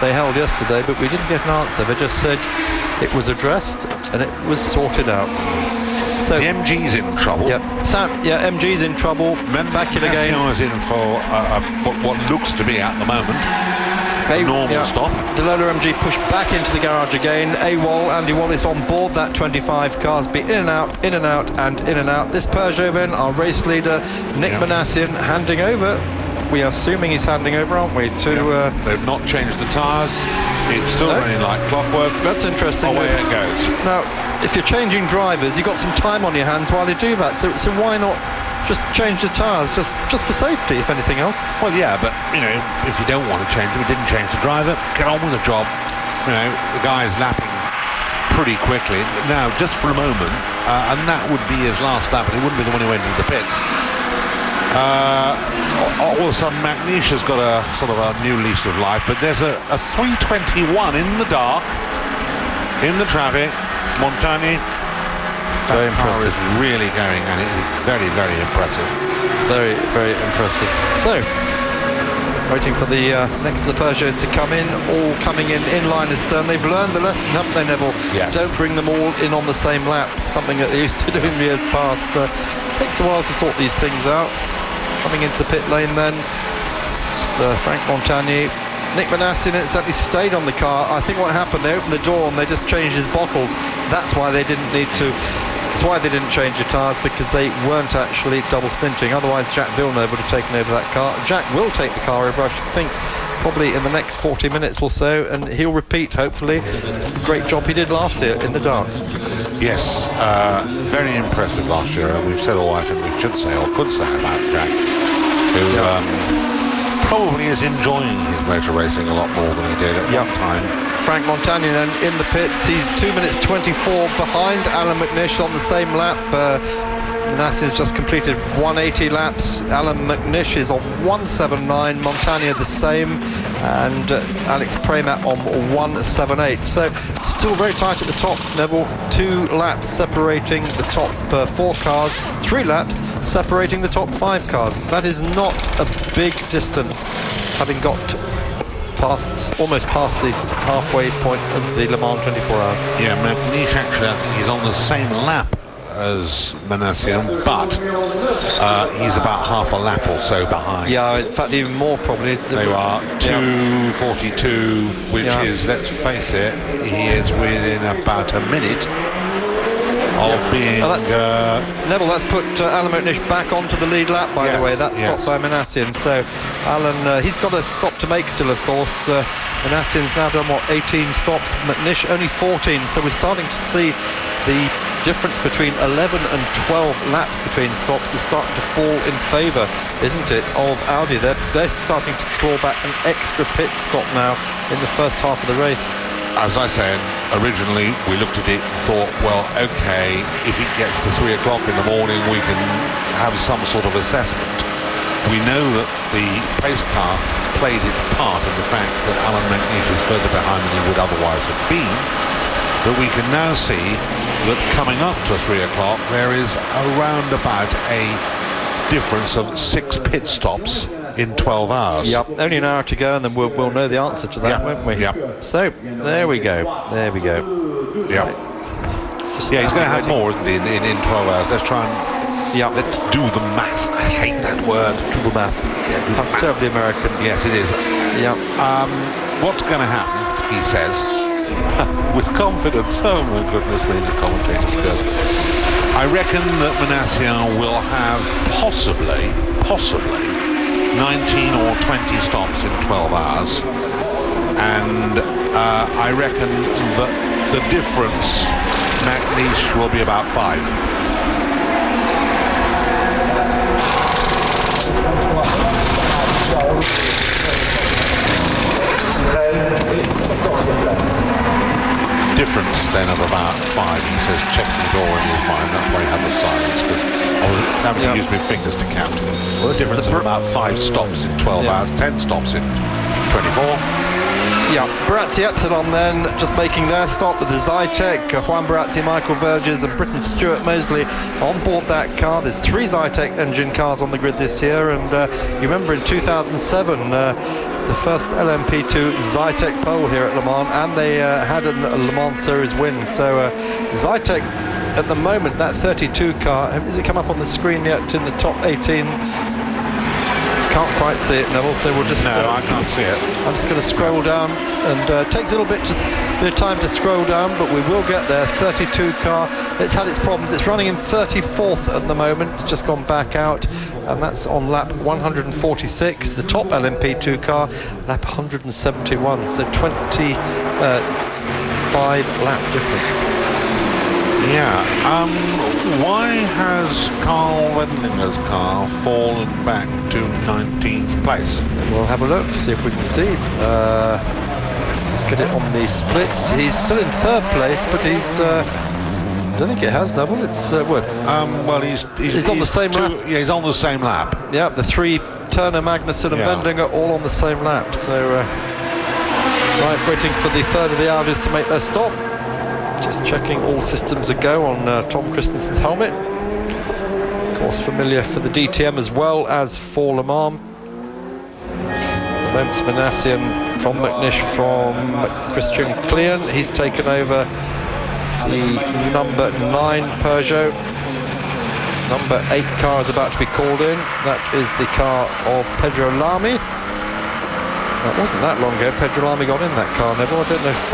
they held yesterday, but we didn't get an answer. They just said it was addressed and it was sorted out. So the MG's in trouble. MG's in trouble. Back in again. is in for what looks to be at the moment a normal stop. The Lola MG pushed back into the garage again. Andy Wallace on board that 25 cars, be in and out, in and out, and in and out. This Peugeot then, our race leader Nick Manassian, handing over. We are assuming he's handing over, aren't we? They've not changed the tyres. It's still running like clockwork. That's interesting. Away it goes. Now, if you're changing drivers, you've got some time on your hands while you do that. So why not just change the tyres, just for safety, if anything else? Well, yeah, but if you don't want to change them, you didn't change the driver. Get on with the job. The guy is lapping pretty quickly now, just for a moment, and that would be his last lap, but he wouldn't be the one who went into the pits. All of a sudden, Magnesha's got a sort of a new lease of life, but there's a 321 in the dark, in the traffic. Montani, very that car impressive. is really going, and it is very, very impressive. Very, very impressive. So, waiting for the next of the Peugeots to come in, all coming in line astern. They've learned the lesson, haven't they, Neville? Yes. Don't bring them all in on the same lap, something that they used to do in years past. Takes a while to sort these things out. Coming into the pit lane then, just Frank Montagny. Nick Manassian incidentally stayed on the car. I think what happened, they opened the door and they just changed his bottles. that's why they didn't need to. That's why they didn't change the tyres, because they weren't actually double stinting. Otherwise, Jack Villeneuve would have taken over that car. Jack will take the car over, I should think, probably in the next 40 minutes or so, and he'll repeat, hopefully, the great job he did last year in the dark. Yes, very impressive last year, and we've said all I think we should say or could say about Jack, who probably is enjoying his motor racing a lot more than he did at one time. Frank Montagna then in the pits. He's 2 minutes 24 behind Alan McNish on the same lap. Manassian's just completed 180 laps. Alan McNish is on 179. Montagna the same, and Alex Premat on 178. So still very tight at the top, Neville. 2 laps separating the top 4 cars. 3 laps separating the top 5 cars. That is not a big distance, having got almost past the halfway point of the Le Mans 24 Hours. Yeah, McNish actually, I think he's on the same lap as Manassian, but he's about half a lap or so behind. Yeah, in fact even more probably. They are 2:42, which is, let's face it, he is within about a minute of being... Neville, that's put Alan McNish back onto the lead lap, by the way. That's stopped by Manassian. So Alan, he's got a stop to make still, of course. Manassian's now done, 18 stops. McNish only 14. So we're starting to see the difference between 11 and 12 laps between stops is starting to fall in favour, isn't it, of Audi. They're starting to claw back an extra pit stop now in the first half of the race. As I said, originally we looked at it and thought, well, okay, if it gets to 3 o'clock in the morning, we can have some sort of assessment. We know that the pace car played its part in the fact that Alan McNish is further behind than he would otherwise have been, but we can now see that coming up to 3 o'clock, there is around about a difference of 6 pit stops in 12 hours. Yep, only an hour to go, and then we'll know the answer to that, won't we? Yep. So, there we go. Yep. Yeah, he's going to have more, isn't he, in 12 hours. Let's try and... Yeah. Let's do the math. I hate that word. Do the math. Yeah, terribly American. Yes, it is. Yeah. What's going to happen, he says, with confidence, oh my goodness me, the commentator's curse. I reckon that Manassian will have possibly 19 or 20 stops in 12 hours, and I reckon that the difference, McNish, will be about 5. Difference then of about 5, he says, checking it all in his mind. That's why he had the silence, because I was having to use my fingers to count. Well, difference of about 5 stops in 12 hours, 10 stops in 24. Yeah, Barazzi Epsilon then just making their stop with the Zytek. Juan Barazzi, Michael Verges and Britton Stuart Mosley on board that car. There's 3 Zytek engine cars on the grid this year, and you remember in 2007 the first LMP2 Zytek pole here at Le Mans, and they had a Le Mans Series win. So Zytek at the moment, that 32 car, has it come up on the screen yet in the top 18? Can't quite see it, Neville, so we'll just... No, I can't see it. I'm just going to scroll down, and it takes a little bit of time to scroll down, but we will get there. 32 car, it's had its problems. It's running in 34th at the moment. It's just gone back out, and that's on lap 146. The top LMP2 car, lap 171, so 25 lap difference. Yeah, why has Carl Wendlinger's car fallen back to 19th place? We'll have a look, see if we can see. Let's get it on the splits. He's still in 3rd place, but he's... I don't think it has, Neville. It's well, he's on the same lap. Yeah, he's on the same lap. Yeah, the 3 Turner, Magnussen and Wendlinger all on the same lap. So, right, waiting for the third of the Audis to make their stop. Just checking all systems a go on Tom Christensen's helmet. Of course, familiar for the DTM as well as for Le Mans. Moment's Manassian from McNish from Christian Klein. He's taken over the number 9 Peugeot. Number 8 car is about to be called in. That is the car of Pedro Lamy. It wasn't that long ago Pedro Lamy got in that car, Neville. I don't know if...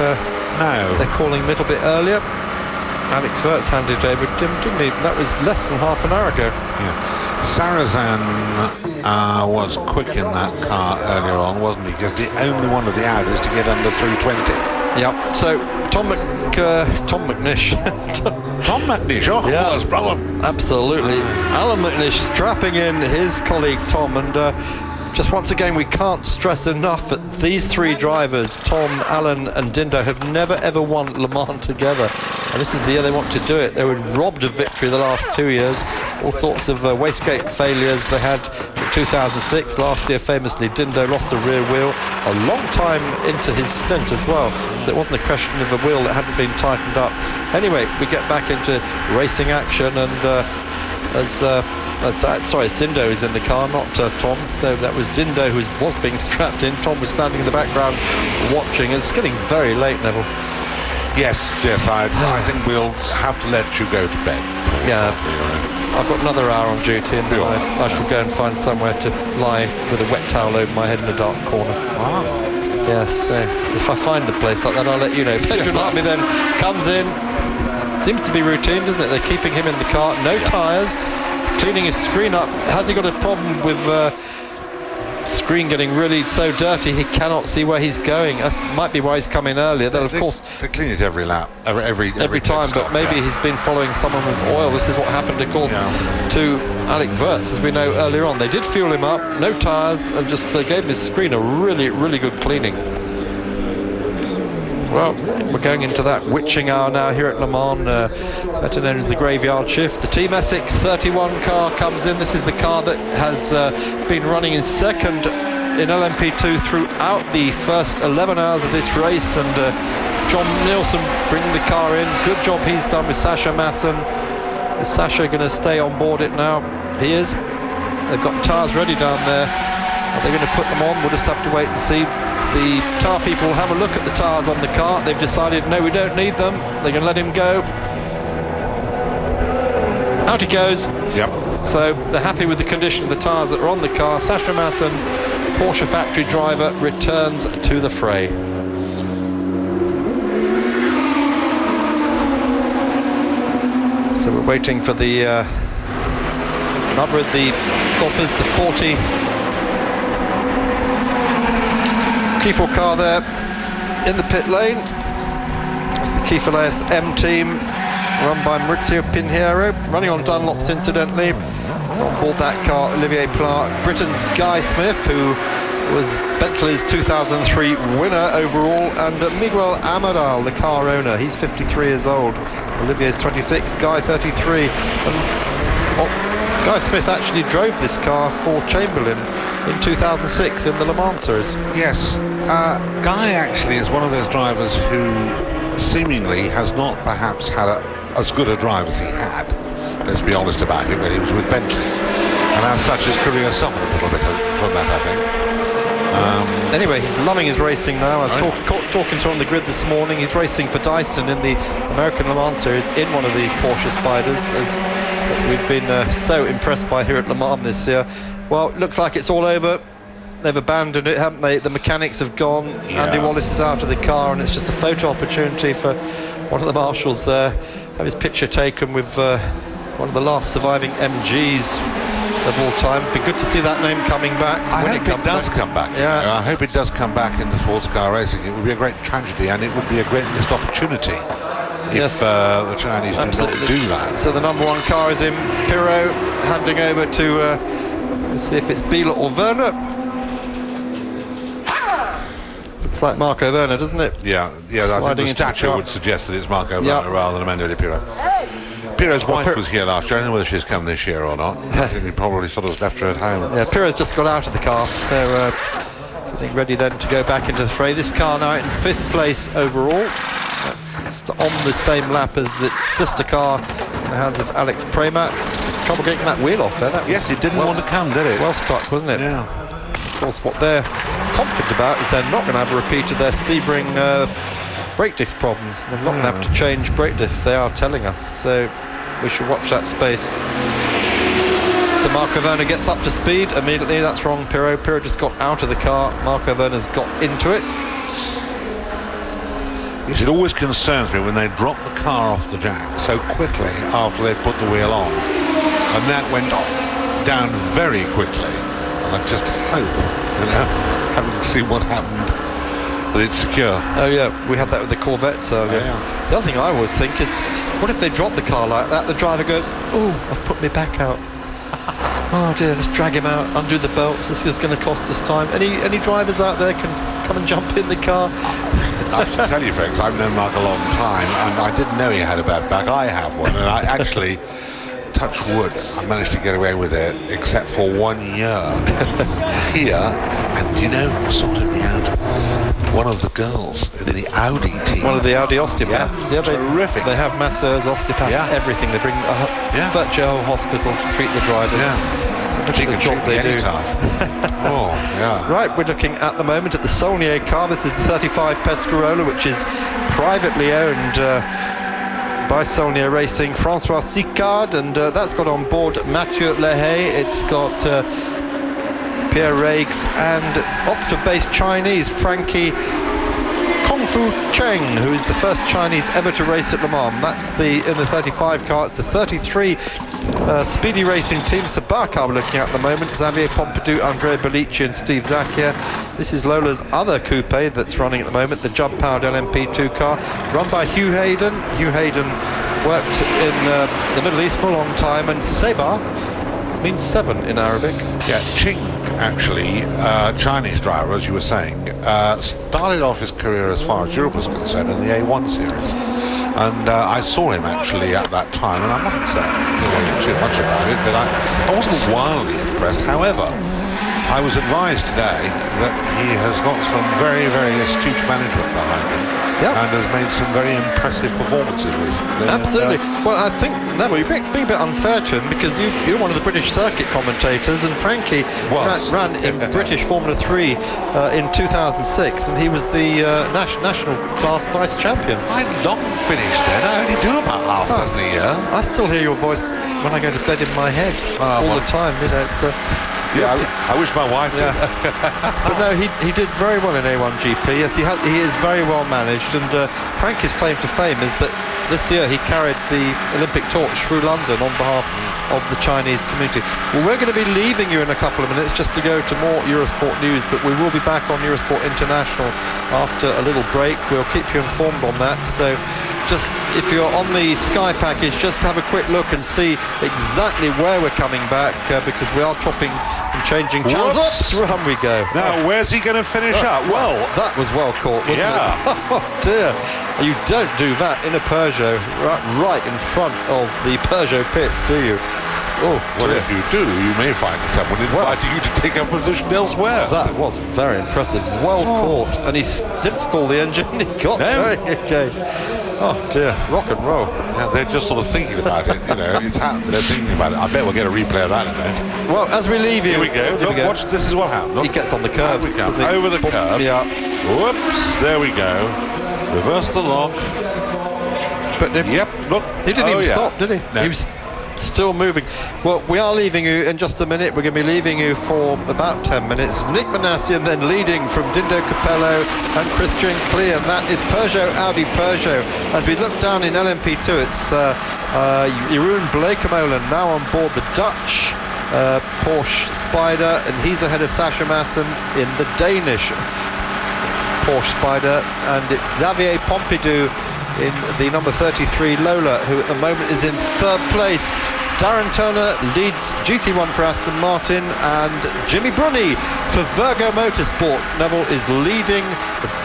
No. They're calling him a little bit earlier. Alex Wirtz handed over to him, didn't he? That was less than half an hour ago. Yeah. Sarazan was quick in that car earlier on, wasn't he? Because the only one of the Audis to get under 320. Yep. So Tom McNish. Tom McNish, of course, brother. Absolutely. Alan McNish strapping in his colleague Tom, and just once again, we can't stress enough that these three drivers, Tom, Alan and Dindo, have never ever won Le Mans together. And this is the year they want to do it. They were robbed of victory the last 2 years. All sorts of wastegate failures they had in 2006. Last year, famously, Dindo lost a rear wheel a long time into his stint as well. So it wasn't a question of a wheel that hadn't been tightened up. Anyway, we get back into racing action, and sorry, it's Dindo who's in the car, not Tom. So that was Dindo who was being strapped in. Tom was standing in the background watching. It's getting very late, Neville. Yes, I think we'll have to let you go to bed. Yeah, I've got another hour on duty, and then I shall go and find somewhere to lie with a wet towel over my head in a dark corner. Wow. Yes, so if I find a place like that, I'll let you know. Pedro Lamy then comes in. Seems to be routine, doesn't it? They're keeping him in the car, no tyres, cleaning his screen up. Has he got a problem with screen getting really so dirty he cannot see where he's going? That might be why he's come in earlier. They'll, of course, they clean it every lap, every time, stop, but maybe he's been following someone with oil. This is what happened, of course, to Alex Wirtz, as we know earlier on. They did fuel him up, no tyres, and just gave him his screen a really, really good cleaning. Well, we're going into that witching hour now here at Le Mans, better known as the graveyard shift. The Team Essex 31 car comes in. This is the car that has been running in second in LMP2 throughout the first 11 hours of this race, and John Nielsen bringing the car in. Good job he's done with Sasha Masson. Is Sasha going to stay on board it now? He is. They've got tyres ready down there. Are they going to put them on? We'll just have to wait and see. The tyre people will have a look at the tyres on the car. They've decided, no, we don't need them. They're going to let him go. Out he goes. Yep. So they're happy with the condition of the tyres that are on the car. Sasha Masson, Porsche factory driver, returns to the fray. So we're waiting for the number of the stoppers, the 40 Kiefer car there in the pit lane. It's the Kiefer M team, run by Maurizio Pinheiro, running on Dunlops incidentally. On board that car, Olivier Pla, Britain's Guy Smith, who was Bentley's 2003 winner overall, and Miguel Amadal, the car owner. He's 53 years old. Olivier's 26, Guy 33. And Guy Smith actually drove this car for Chamberlain in 2006 in the Le Mans Series. Yes, Guy actually is one of those drivers who seemingly has not perhaps had as good a drive as he had. Let's be honest about it, when he was with Bentley. And as such, his career suffered a little bit from that, I think. Anyway, he's loving his racing now. I was talking to him on the grid this morning. He's racing for Dyson in the American Le Mans Series in one of these Porsche Spiders, as we've been so impressed by here at Le Mans this year. Well, it looks like it's all over. They've abandoned it, haven't they? The mechanics have gone. Yeah. Andy Wallace is out of the car, and it's just a photo opportunity for one of the marshals there. Have his picture taken with one of the last surviving MGs of all time. Be good to see that name coming back. I hope it does come back. Yeah. I hope it does come back into sports car racing. It would be a great tragedy, and it would be a great missed opportunity if the Chinese do not do that. So the number one car is in. Pirot handing over to let's see if it's Biela or Werner. Looks like Marco Werner, doesn't it? Yeah, I think the stature would suggest that it's Marco Werner rather than Emmanuel Pirot. Pirot's wife was here last year. I don't know whether she's come this year or not. I think we probably sort of left her at home. Yeah, Pirot's just got out of the car, so getting ready then to go back into the fray. This car now in 5th place overall. That's on the same lap as its sister car in the hands of Alex Premat. Trouble getting that wheel off there. Yes, it didn't want to come, did it? Well stuck, wasn't it? Yeah. Of course, what they're confident about is they're not going to have a repeat of their Sebring brake disc problem. They're not going to have to change brake discs, they are telling us. So we should watch that space. So Marco Werner gets up to speed immediately. That's wrong, Pirot. Pirot just got out of the car. Marco Werner's got into it. It always concerns me when they drop the car off the jack so quickly after they put the wheel on, and that went down very quickly. And I just hope, having seen what happened, that it's secure. Oh yeah, we had that with the Corvettes earlier. Yeah. The other thing I always think is, what if they drop the car like that? The driver goes, "Oh, I've put my back out. Oh dear, let's drag him out, undo the belts. This is going to cost us time." Any drivers out there can come and jump in the car? I should tell you, folks, I've known Mark a long time, and I didn't know he had a bad back. I have one, and I actually, touch wood, I managed to get away with it, except for 1 year here. And you know who sorted me out? One of the girls in the Audi team. One of the Audi osteopaths. Yeah, terrific. They have masseurs, osteopaths, everything. They bring virtually a whole hospital to treat the drivers. She can job they do. Oh, yeah. Right, we're looking at the moment at the Saulnier car. This is the 35 Pescarolo, which is privately owned by Saulnier Racing. Francois Sicard, and that's got on board Mathieu Lehay. It's got Pierre Ragues and Oxford-based Chinese Frankie Kung Fu Cheng, who is the first Chinese ever to race at Le Mans. That's in the 35 car. It's the 33 Speedy Racing team. Sabaka we're looking at the moment. Xavier Pompidou, Andrea Bellicci and Steve Zacchia. This is Lola's other coupe that's running at the moment, the Judd-powered LMP2 car, run by Hugh Hayden. Hugh Hayden worked in the Middle East for a long time, and Seba means 7 in Arabic. Yeah, Ching, actually, Chinese driver, as you were saying, started off his career as far as Europe was concerned in the A1 series. And I saw him actually at that time, and I mustn't say too much about it, but I wasn't wildly impressed. However, I was advised today that he has got some very, very astute management behind him, and has made some very impressive performances recently. Absolutely. Well, I think, Neville, you're being a bit unfair to him, because you're one of the British circuit commentators, and Frankie ran in British Formula 3 in 2006, and he was the national class vice champion. I long finished then. I only do about half a dozen a year. I still hear your voice when I go to bed in my head all the time. You know, it's, I wish my wife did. But no, he did very well in A1GP. Yes, he is very well managed, and Frankie's claim to fame is that this year he carried the Olympic torch through London on behalf of the Chinese community. Well, we're going to be leaving you in a couple of minutes just to go to more Eurosport news, but we will be back on Eurosport International after a little break. We'll keep you informed on that. So just, if you're on the Sky package, just have a quick look and see exactly where we're coming back, because we are chopping and changing channels. Oops, wrong we go. Now, where's he going to finish up? Well, that was well caught, wasn't it? Oh dear. You don't do that in a Peugeot right in front of the Peugeot pits, do you? Oh, well, if you do, you may find someone inviting you to take a position elsewhere. That was very impressive. Well caught. And he didn't stall the engine. He got going again. Oh dear, rock and roll. Yeah, they're just sort of thinking about it, you know, it's happened, they're thinking about it. I bet we'll get a replay of that in a minute. Well, as we leave you... Here we go. Look, watch, this is what happened. Look. He gets on the curbs. Over the curb. Yeah. Whoops, there we go. Reverse the lock. But look. He didn't even stop, did he? No. He was still moving. Well, we are leaving you in just a minute. We're going to be leaving you for about 10 minutes. Nick Manassian then leading from Dindo Capello and Christian Klee, and that is Peugeot, Audi Peugeot. As we look down in LMP2, it's Jeroen Blekemolen now on board the Dutch Porsche Spider, and he's ahead of Sascha Maassen in the Danish Porsche Spider, and it's Xavier Pompidou in the number 33 Lola, who at the moment is in 3rd place. Darren Turner leads GT1 for Aston Martin, and Jimmy Brunny for Virgo Motorsport. Neville is leading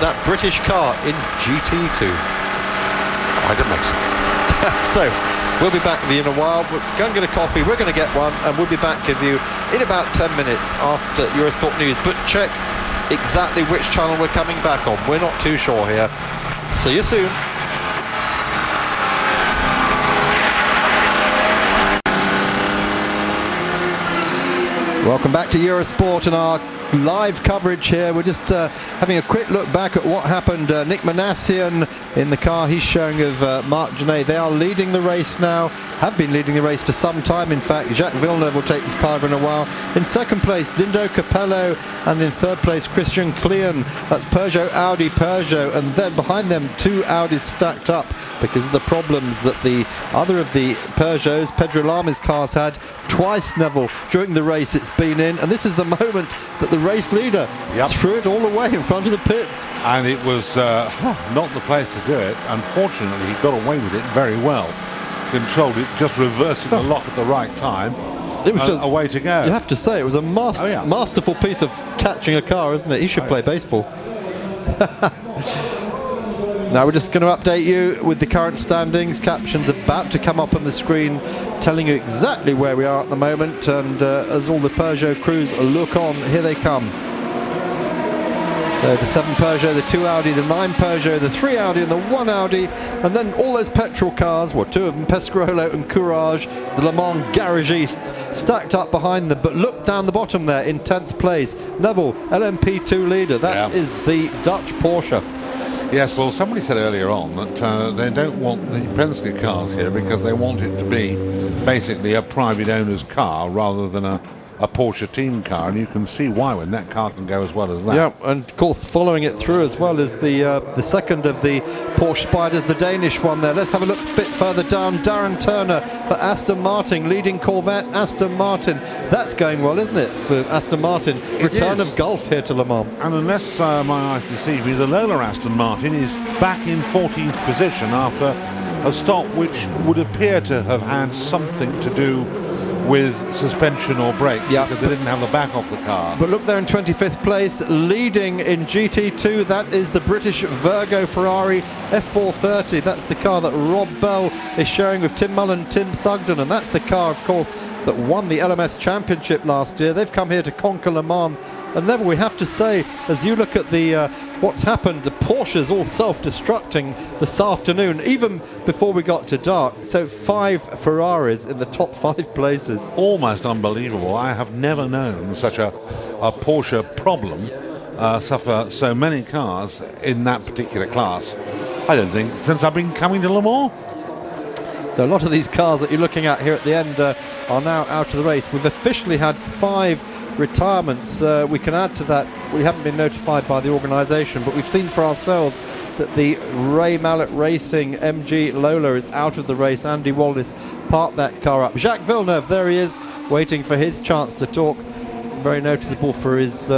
that British car in GT2. Quite amazing. So, we'll be back with you in a while. We're going to get a coffee, we're going to get one, and we'll be back with you in about 10 minutes after Eurosport News. But check exactly which channel we're coming back on. We're not too sure here. See you soon. Welcome back to Eurosport and our live coverage here. We're just having a quick look back at what happened. Nick Manassian in the car he's showing of Marc Gené. They are leading the race now, have been leading the race for some time. In fact, Jacques Villeneuve will take this car in a while. In second place, Dindo Capello, and in third place, Christian Klien. That's Peugeot, Audi, Peugeot, and then behind them, two Audis stacked up because of the problems that the other of the Peugeots, Pedro Lama's cars, had twice, Neville, during the race it's been in. And this is the moment that the race leader threw it all away in front of the pits. And it was not the place to do it. Unfortunately, he got away with it very well. Controlled it, just reversing the lock at the right time. It was just a way to go. You have to say, it was a masterful piece of catching a car, isn't it? He should play baseball. Now we're just going to update you with the current standings. Captions about to come up on the screen telling you exactly where we are at the moment, and as all the Peugeot crews look on, here they come. So the 7 Peugeot, the 2 Audi, the 9 Peugeot, the 3 Audi and the 1 Audi, and then all those petrol cars, well, 2 of them, Pescarolo and Courage, the Le Mans Garagistes, stacked up behind them. But look down the bottom there in 10th place, Neville, LMP2 leader. That is the Dutch Porsche. Yes, well, somebody said earlier on that they don't want the Penske cars here because they want it to be basically a private owner's car rather than a Porsche team car, and you can see why when that car can go as well as that. Yeah, and of course following it through as well is the second of the Porsche Spiders, the Danish one there. Let's have a look a bit further down. Darren Turner for Aston Martin, leading Corvette Aston Martin. That's going well, isn't it, for Aston Martin? Return of Gulf here to Le Mans. And unless my eyes deceive me, the Lola Aston Martin is back in 14th position after a stop which would appear to have had something to do with suspension or brakes, because they didn't have the back off the car. But look there in 25th place, leading in GT2, that is the British Virgo Ferrari F430. That's the car that Rob Bell is showing with Tim Mullen, Tim Sugden, and that's the car, of course, that won the LMS Championship last year. They've come here to conquer Le Mans. And Neville, we have to say, as you look at the what's happened, the Porsche's all self-destructing this afternoon, even before we got to dark. So 5 Ferraris in the top 5 places. Almost unbelievable. I have never known such a Porsche problem suffer so many cars in that particular class. I don't think since I've been coming to Le Mans. So a lot of these cars that you're looking at here at the end are now out of the race. We've officially had 5 retirements. We can add to that, we haven't been notified by the organisation, but we've seen for ourselves that the Ray Mallet Racing MG Lola is out of the race. Andy Wallace parked that car up. Jacques Villeneuve, there he is, waiting for his chance to talk. Very noticeable for his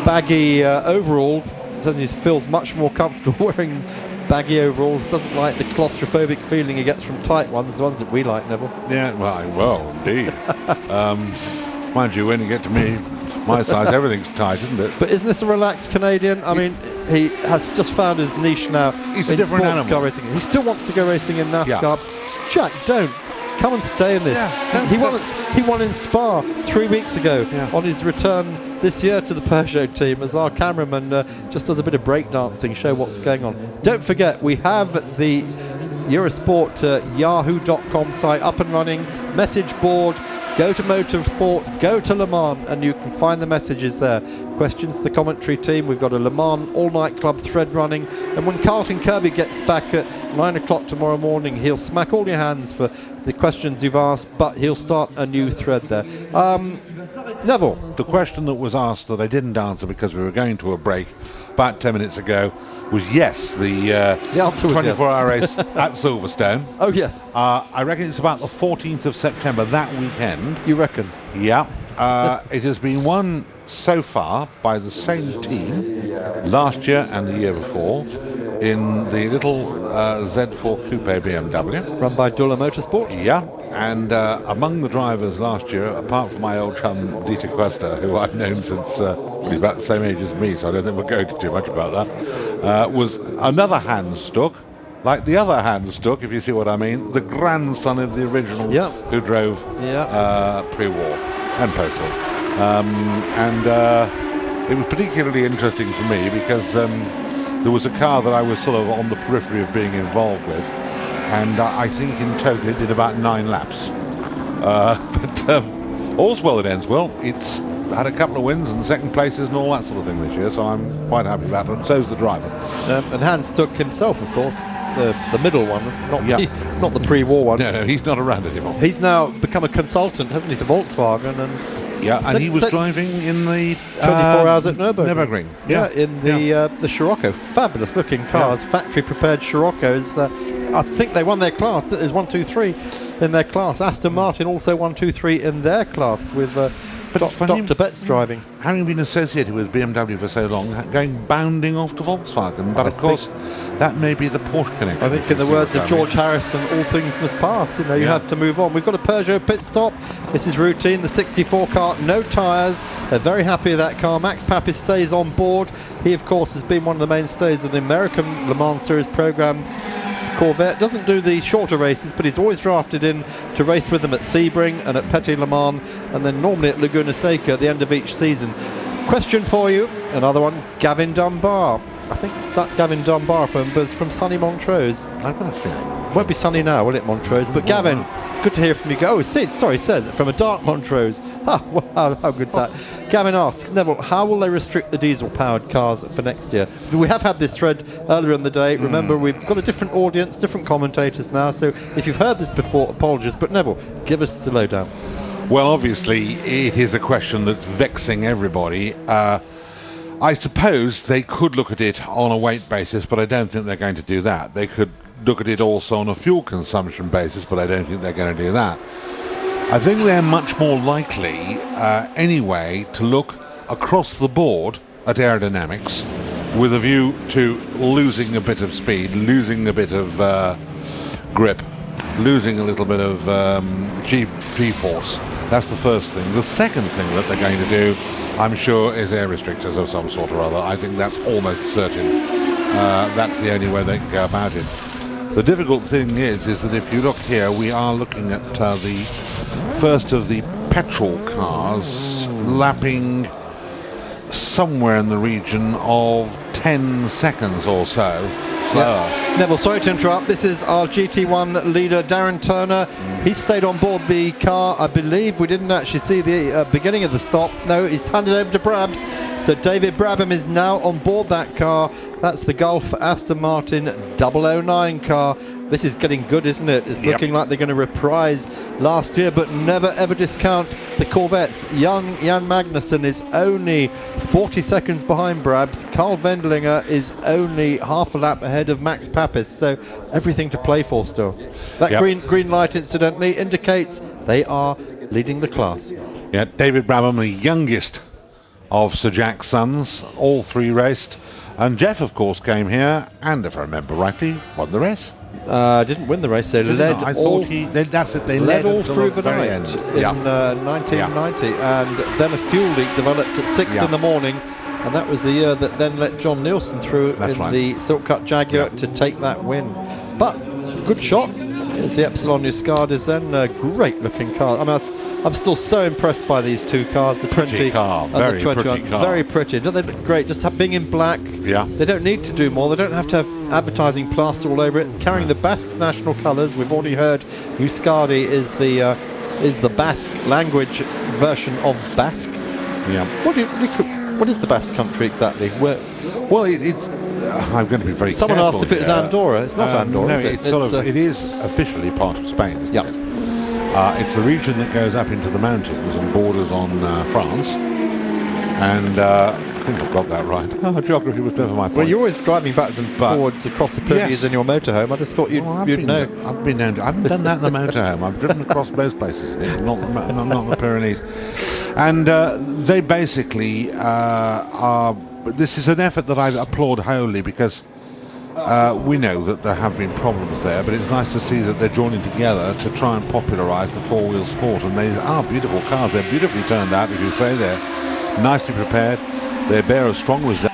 baggy overalls. He feels much more comfortable wearing baggy overalls. Doesn't like the claustrophobic feeling he gets from tight ones, the ones that we like, Neville. Yeah, well, indeed. Mind you, when you get to my size, everything's tight, isn't it? But isn't this a relaxed Canadian? I mean, he has just found his niche now. He's a different animal. Car racing. He still wants to go racing in NASCAR. Yeah. Jack, don't. Come and stay in this. Yeah, he won in Spa 3 weeks ago on his return this year to the Peugeot team, as our cameraman just does a bit of breakdancing, show what's going on. Don't forget, we have the Eurosport yahoo.com site up and running, message board. Go to Motorsport, go to Le Mans, and you can find the messages there. Questions to the commentary team. We've got a Le Mans all-night club thread running, and when Carlton Kirby gets back at 9 o'clock tomorrow morning, he'll smack all your hands for the questions you've asked, but he'll start a new thread there. Neville. The question that was asked that I didn't answer because we were going to a break about 10 minutes ago was yes, the answer was 24-hour race at Silverstone. Oh, yes. I reckon it's about the 14th of September, that weekend. You reckon? Yeah. It has been won so far by the same team last year and the year before in the little Z4 Coupe BMW. Run by Dula Motorsport? Yeah. And among the drivers last year, apart from my old chum Dieter Questa, who I've known since he's about the same age as me, so I don't think we'll go into too much about that, was another Hans Stuck, like the other Hans Stuck, if you see what I mean, the grandson of the original who drove pre-war and post-war. And it was particularly interesting for me because there was a car that I was sort of on the periphery of being involved with, and I think in total it did about 9 laps. But all's well that ends well. It's had a couple of wins and second places and all that sort of thing this year, so I'm quite happy about it. And so's the driver. And Hans Stuck himself, of course, the middle one, not the pre-war one. No, he's not around anymore. He's now become a consultant, hasn't he, to Volkswagen? And he was driving in the 24 hours at Nürburgring. In the Scirocco. Fabulous looking cars, factory prepared Sciroccos. I think they won their class. There's 1, 2, 3 in their class. Aston Martin also 1, 2, 3 in their class with Dr. Betts driving. Having been associated with BMW for so long, going bounding off to Volkswagen, but of course that may be the Porsche connection. I think in the words of George Harrison, all things must pass. You have to move on. We've got a Peugeot pit stop. This is routine. The 64 car, no tyres. They're very happy with that car. Max Papis stays on board. He, of course, has been one of the mainstays of the American Le Mans Series program. Corvette doesn't do the shorter races, but he's always drafted in to race with them at Sebring and at Petit Le Mans, and then normally at Laguna Seca at the end of each season. Question for you, another one, Gavin Dunbar. I think that Gavin Dunbar was from sunny Montrose. I've got a feeling. Won't be sunny now, will it, Montrose? But Gavin, good to hear from you. Oh, says it from a dark Montrose. How good's that? Gavin asks, Neville, how will they restrict the diesel-powered cars for next year? We have had this thread earlier in the day. Remember, we've got a different audience, different commentators now. So if you've heard this before, apologies. But Neville, give us the lowdown. Well, obviously, it is a question that's vexing everybody. I suppose they could look at it on a weight basis, but I don't think they're going to do that. They could look at it also on a fuel consumption basis, but I don't think they're going to do that. I think they're much more likely, anyway, to look across the board at aerodynamics with a view to losing a bit of speed, losing a bit of grip, losing a little bit of G-force. That's the first thing. The second thing that they're going to do, I'm sure, is air restrictors of some sort or other. I think that's almost certain. That's the only way they can go about it. The difficult thing is that if you look here, we are looking at the first of the petrol cars lapping somewhere in the region of 10 seconds or so slower. Neville, sorry to interrupt. This is our GT1 leader, Darren Turner. He stayed on board the car, I believe. We didn't actually see the beginning of the stop. No, he's handed over to Brabs. So David Brabham is now on board that car. That's the Gulf Aston Martin 009 car. This is getting good, isn't it? It's looking like they're going to reprise last year, but never ever discount the Corvettes. Young Jan Magnussen is only 40 seconds behind Brabs. Carl Wendlinger is only half a lap ahead of Max Papis. So everything to play for still. That green light, incidentally, indicates they are leading the class. Yeah, David Brabham, the youngest of Sir Jack's sons, all three raced. And Jeff, of course, came here and, if I remember rightly, won the race. Didn't win the race. They led all through the night in 1990, and then a fuel leak developed at 6 in the morning, and that was the year that then let John Nielsen through the Silk Cut Jaguar to take that win. But good shot. It's the Epsilon Euskadis then. Great looking car. I mean, I'm still so impressed by these two cars, the 20 car, and the 21. Very pretty. Don't they look great? Just being in black. Yeah. They don't need to do more. They don't have to have advertising plaster all over it. Carrying the Basque national colours. We've already heard Euskadi is the Basque language version of Basque. Yeah. What is the Basque country exactly? Well, it's. I'm going to be very Someone careful. Asked if it was Andorra. It's not Andorra. No, is it? It is officially part of Spain. Isn't it? It's the region that goes up into the mountains and borders on France. And I think I've got that right. Geography was never my point. Well, you're always driving backwards and forwards across the Pyrenees in your motorhome. I just thought you'd know. I've been known to. I haven't done that in the motorhome. I've driven across most places, not the Pyrenees. And they basically are. This is an effort that I applaud wholly because we know that there have been problems there, but it's nice to see that they're joining together to try and popularise the four-wheel sport. And they are beautiful cars. They're beautifully turned out, as you say. They're nicely prepared. They bear a strong resemblance.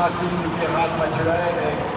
Merci Pierre Mathieu et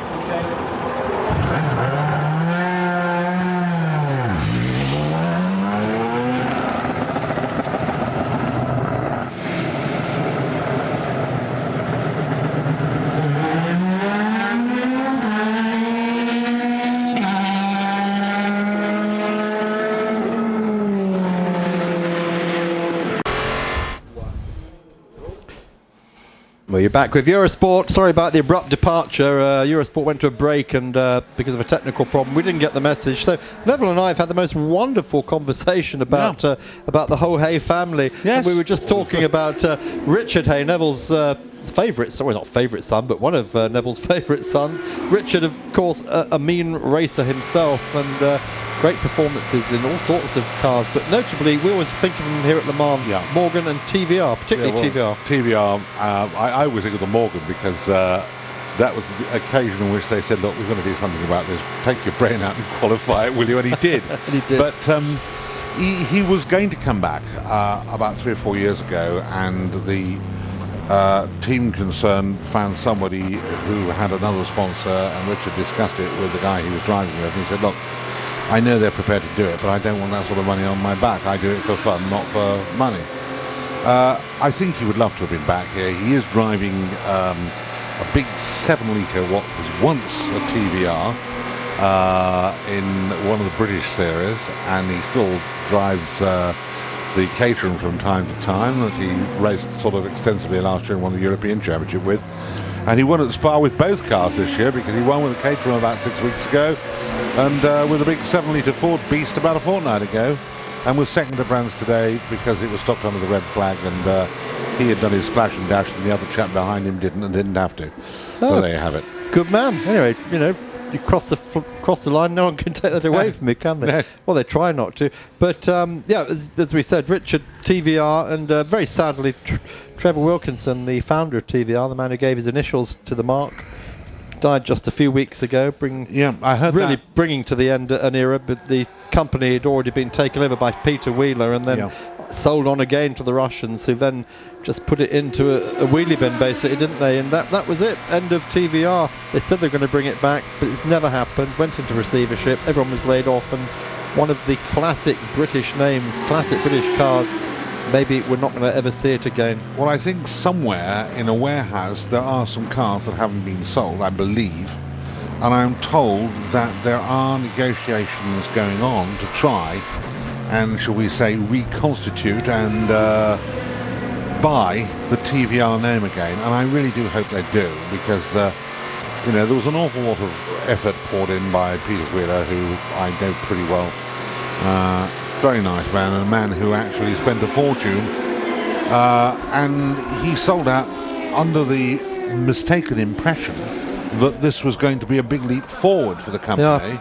Well, you're back with Eurosport. Sorry about the abrupt departure. Eurosport went to a break, and because of a technical problem, we didn't get the message. So Neville and I have had the most wonderful conversation about the whole Hay family. Yes. And we were just talking about Richard Hay, Neville's favourite son, well, not favourite son, but one of Neville's favourite sons. Richard, of course, a mean racer himself, and great performances in all sorts of cars, but notably we always think of him here at Le Mans, Morgan and TVR, particularly TVR. TVR, I always think of the Morgan because that was the occasion in which they said, look, we're going to do something about this, take your brain out and qualify it, will you? And he did. And he did. But he was going to come back about 3 or 4 years ago, and the team concerned found somebody who had another sponsor, and Richard discussed it with the guy he was driving with, and he said, look, I know they're prepared to do it, but I don't want that sort of money on my back. I do it for fun, not for money. I think he would love to have been back here. He is driving a big 7-litre, what was once a TVR, in one of the British series, and he still drives the Caterham from time to time that he raced sort of extensively last year and won the European Championship with. And he won at Spa with both cars this year, because he won with the Caterham about 6 weeks ago, and with a big 7-litre Ford Beast about a fortnight ago, and was second to Brands today because it was stopped under the red flag, and he had done his splash and dash, and the other chap behind him didn't, and didn't have to. So there you have it. Good man. Anyway, you know, you cross the line, no one can take that away from me, can they? No. Well, they try not to. But yeah, as we said, Richard, TVR, and very sadly, Trevor Wilkinson, the founder of TVR, the man who gave his initials to the mark, died just a few weeks ago. I heard really that. Bringing to the end an era, but the company had already been taken over by Peter Wheeler, and then sold on again to the Russians, who then just put it into a wheelie bin, basically, didn't they? And that was it. End of TVR. They said they were going to bring it back, but it's never happened. Went into receivership. Everyone was laid off, and one of the classic British names, classic British cars. Maybe we're not going to ever see it again. Well, I think somewhere in a warehouse there are some cars that haven't been sold, I believe, and I'm told that there are negotiations going on to try and, shall we say, reconstitute and buy the TVR name again, and I really do hope they do, because you know, there was an awful lot of effort poured in by Peter Wheeler, who I know pretty well. Very nice man, and a man who actually spent a fortune, and he sold out under the mistaken impression that this was going to be a big leap forward for the company,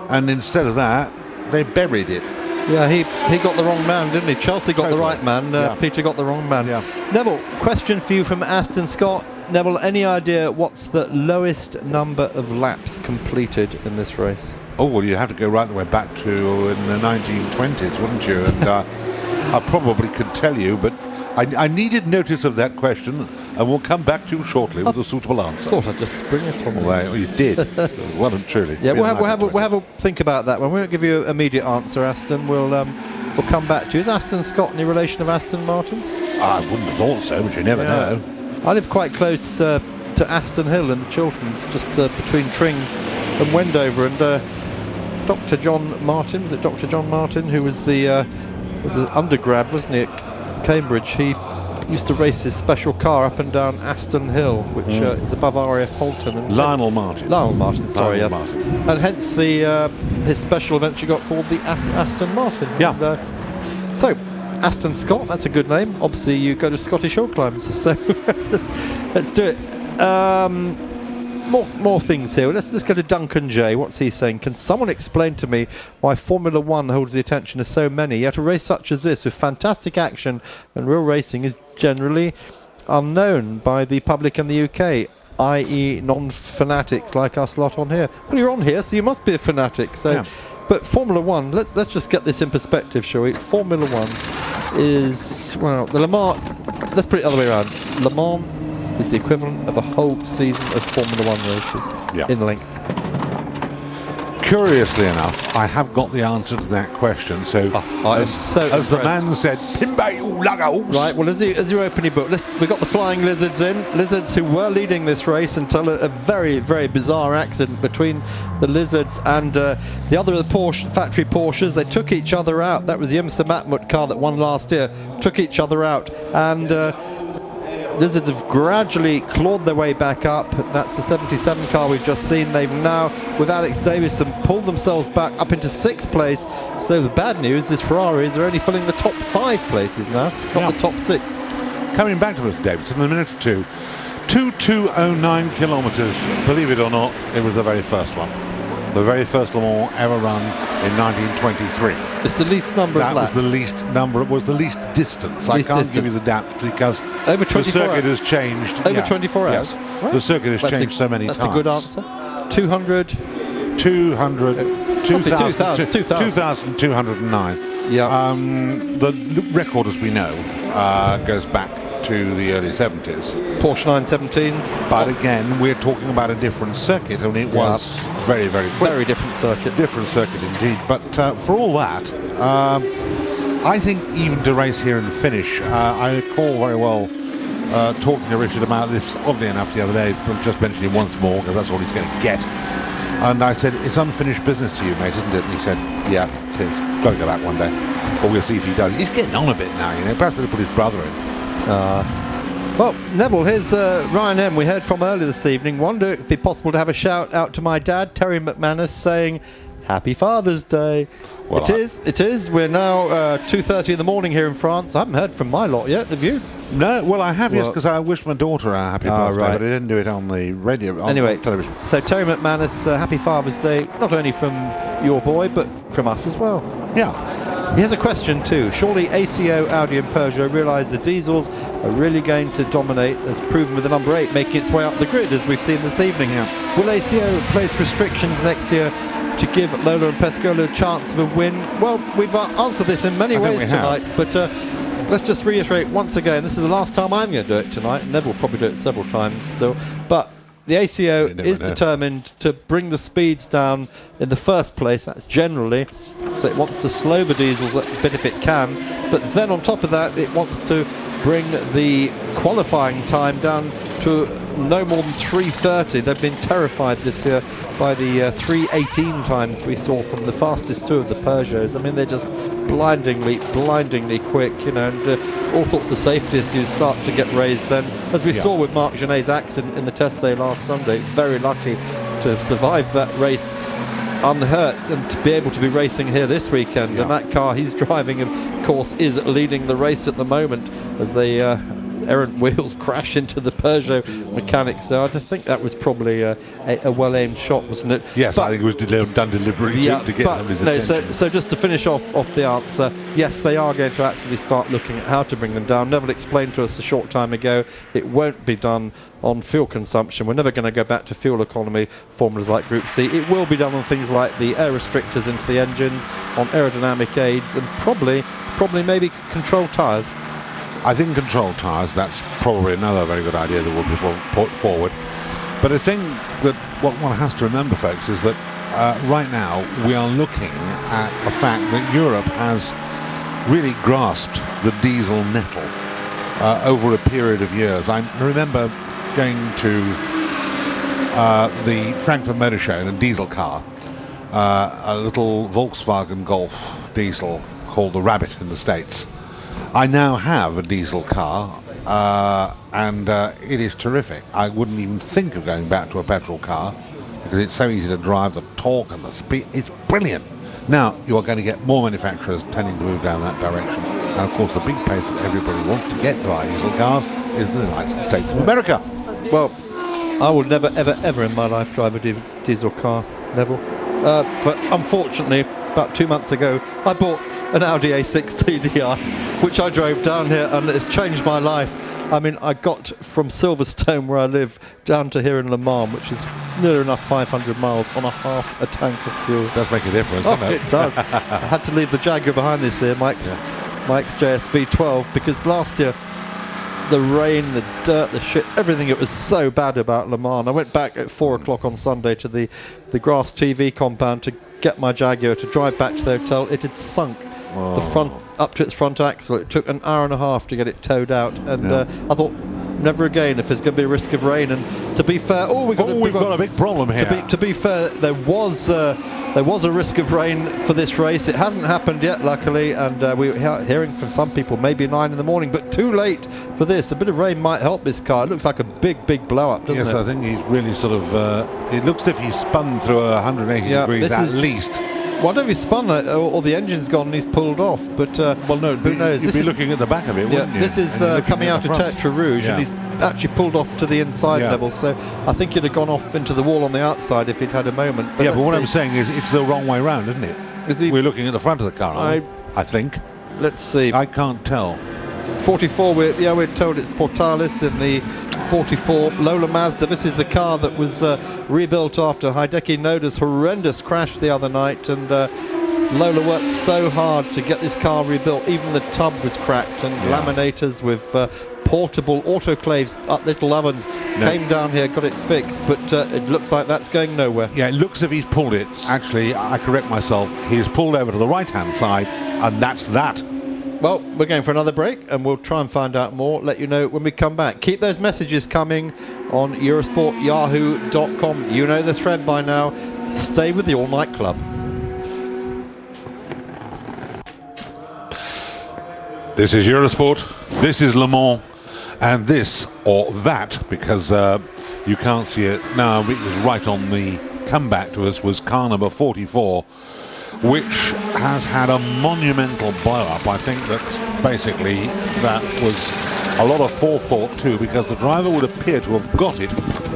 and instead of that, they buried it. Yeah, he got the wrong man, didn't he? Chelsea got Totally. the right man, Peter got the wrong man. Yeah. Neville, question for you from Aston Scott. Neville, any idea what's the lowest number of laps completed in this race? Oh, well, you have to go right the way back to in the 1920s, wouldn't you? And I probably could tell you, but I needed notice of that question, and we'll come back to you shortly with a suitable answer. Of course, I just spring it on. Well, you did. Well and truly. Yeah, we'll have a think about that one. We won't give you an immediate answer, Aston. We'll come back to you. Is Aston Scott any relation of Aston Martin? I wouldn't have thought so, but you never know. I live quite close to Aston Hill in the Chilterns, just between Tring and Wendover, and Dr. John Martin, was it Dr. John Martin, who was the undergrad, wasn't he, at Cambridge? He used to race his special car up and down Aston Hill, which is above RAF Halton. And Lionel Martin. Lionel Martin, sorry, Lionel yes. Martin. And hence his special adventure got called the Aston Martin. Yeah. And, so, Aston Scott, that's a good name. Obviously, you go to Scottish Hill Climbs, so let's do it. More things here. Let's go to Duncan J. What's he saying? Can someone explain to me why Formula One holds the attention of so many, yet a race such as this, with fantastic action and real racing, is generally unknown by the public in the UK, i.e. non-fanatics like us lot on here? Well, you're on here, so you must be a fanatic. So. Yeah. But Formula One, let's just get this in perspective, shall we? Formula One is, well, the Le Mans, let's put it the other way around. Le Mans is the equivalent of a whole season of Formula 1 races in length. Curiously enough, I have got the answer to that question. So, as the man said, Pimba you lugos. Right, well, as you open your book, we've got the Flying Lizards in. Lizards who were leading this race until a very, very bizarre accident between the Lizards and the other of the factory Porsches. They took each other out. That was the IMSA Matmut car that won last year. Took each other out. And Lizards have gradually clawed their way back up. That's the 77 car we've just seen. They've now, with Alex Davison, pulled themselves back up into 6th place. So the bad news is Ferraris are only filling the top 5 places now, not the top 6. Coming back to us, Davison, in a minute or two. 2209 kilometres, believe it or not, it was the very first one. The very first Le Mans ever run in 1923. It's the least number of laps. That was the least number. It was the least distance. I can't give you the depth because over 24 the circuit has changed. Over 24 hours. Yes, right. The circuit has changed so many times. That's a good answer. 2,209. Yeah. The record, as we know, goes back to the early 70s. Porsche 917s. But again, we're talking about a different circuit, and it was very, very quick. Very different circuit. Different circuit indeed. But for all that, I think even to race here and finish, I recall very well talking to Richard about this, oddly enough, the other day, just mentioning once more, because that's all he's going to get. And I said, it's unfinished business to you, mate, isn't it? And he said, yeah, it is. Got to go back one day. But we'll see if he does. He's getting on a bit now, you know. Perhaps we'll put his brother in. Well, Neville, here's Ryan M. we heard from earlier this evening. Wonder if it'd be possible to have a shout out to my dad, Terry McManus, saying Happy Father's Day. Well, it is. We're now 2:30 in the morning here in France. I haven't heard from my lot yet, have you? No, well, I have, yes, because I wished my daughter a happy birthday, but I didn't do it on the radio, on television. So Terry McManus, Happy Father's Day, not only from your boy, but from us as well. Yeah. He has a question too. Surely ACO, Audi and Peugeot realise the diesels are really going to dominate, as proven with the number 8 making its way up the grid, as we've seen this evening. Will ACO place restrictions next year to give Lola and Pescola a chance of a win? Well, we've answered this in many ways tonight, but let's just reiterate once again, this is the last time I'm going to do it tonight. Neville will probably do it several times still, but the ACO is determined to bring the speeds down in the first place, that's generally, so it wants to slow the diesels a bit if it can, but then on top of that it wants to bring the qualifying time down to no more than 3:30. They've been terrified this year by the 3:18 times we saw from the fastest two of the Peugeots. I mean, they're just blindingly quick, you know, and all sorts of safety issues start to get raised then. As we saw with Marc Gené's accident in the test day last Sunday, very lucky to have survived that race unhurt and to be able to be racing here this weekend. And that car he's driving, of course, is leading the race at the moment as they errant wheels crash into the Peugeot mechanics. So I just think that was probably a well-aimed shot, wasn't it? Yes, but I think it was done deliberately to get them his attention. So just to finish off the answer, yes, they are going to actually start looking at how to bring them down. Neville explained to us a short time ago it won't be done on fuel consumption. We're never going to go back to fuel economy formulas like Group C. It will be done on things like the air restrictors into the engines, on aerodynamic aids, and probably maybe controlled tyres. I think controlled tyres, that's probably another very good idea that will be put forward. But I think that what one has to remember, folks, is that right now we are looking at the fact that Europe has really grasped the diesel nettle over a period of years. I remember going to the Frankfurt Motor Show in a diesel car, a little Volkswagen Golf diesel called the Rabbit in the States. I now have a diesel car, and it is terrific. I wouldn't even think of going back to a petrol car because it's so easy to drive, the torque and the speed. It's brilliant. Now, you are going to get more manufacturers tending to move down that direction. And of course, the big place that everybody wants to get to buy diesel cars is the United States of America. Well, I will never, ever in my life drive a diesel car, Neville. But unfortunately, about 2 months ago, I bought an Audi A6 TDI, which I drove down here, and it's changed my life. I mean, I got from Silverstone, where I live, down to here in Le Mans, which is near enough 500 miles on a half a tank of fuel. It does make a difference, doesn't it? It does. I had to leave the Jaguar behind this year, my XJS V12, because last year the rain, the dirt, the shit, everything. It was so bad about Le Mans. I went back at 4 o'clock on Sunday to the Grass TV compound to get my Jaguar to drive back to the hotel. It had sunk the front up to its front axle. It took an hour and a half to get it towed out, and I thought, never again if there's going to be a risk of rain. And to be fair, we've got a big problem here. To be fair, there was a risk of rain for this race. It hasn't happened yet, luckily, and we were hearing from some people maybe 9 in the morning, but too late for this. A bit of rain might help this car. It looks like a big blow up, doesn't it? Yes, I think he's really sort of. It looks as if he's spun through 180 degrees at least. Well, I don't know if he's spun or the engine's gone and he's pulled off, but well, no, who knows? You'd be looking at the back of it, wouldn't you? This is coming out of Tetra Rouge, and he's actually pulled off to the inside level, so I think he'd have gone off into the wall on the outside if he'd had a moment. But what I'm saying is it's the wrong way round, isn't it? We're looking at the front of the car, I think. Let's see. I can't tell. 44, we're told it's Portalis in the 44 Lola Mazda. This is the car that was rebuilt after Hideki Noda's horrendous crash the other night, and Lola worked so hard to get this car rebuilt. Even the tub was cracked, and laminators with portable autoclaves, little ovens, came down here, got it fixed, but it looks like that's going nowhere. Yeah, it looks as if he's pulled it. Actually, I correct myself, he's pulled over to the right-hand side, and that's that. Well, we're going for another break, and we'll try and find out more, let you know when we come back. Keep those messages coming on eurosportyahoo.com. You know the thread by now. Stay with the All Night Club. This is Eurosport, this is Le Mans, and this or that, because you can't see it now, it was right on the comeback to us, was car number 44, which has had a monumental blow-up. I think that basically that was a lot of forethought too, because the driver would appear to have got it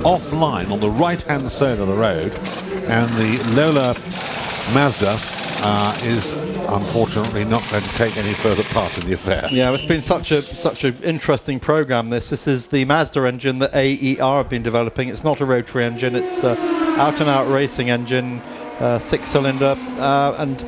offline on the right-hand side of the road, and the Lola Mazda is unfortunately not going to take any further part in the affair. Yeah, it's been such an interesting program. This is the Mazda engine that AER have been developing. It's not a rotary engine, it's out-and-out racing engine, 6-cylinder, and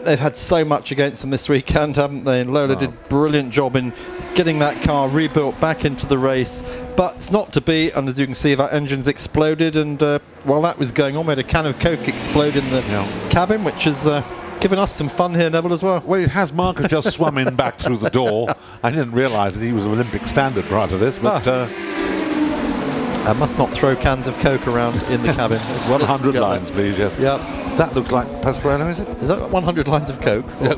they've had so much against them this weekend, haven't they? And Lola did a brilliant job in getting that car rebuilt back into the race, but it's not to be, and as you can see, that engine's exploded, and while that was going on, we had a can of Coke explode in the cabin, which has given us some fun here, Neville, as well. Well, it has. Mark has just swum in back through the door. I didn't realise that he was an Olympic standard prior to this, but I must not throw cans of Coke around in the cabin. 100 lines, please. Yes. Yeah. That looks like Pasquarello, is it? Is that 100 lines of Coke? No.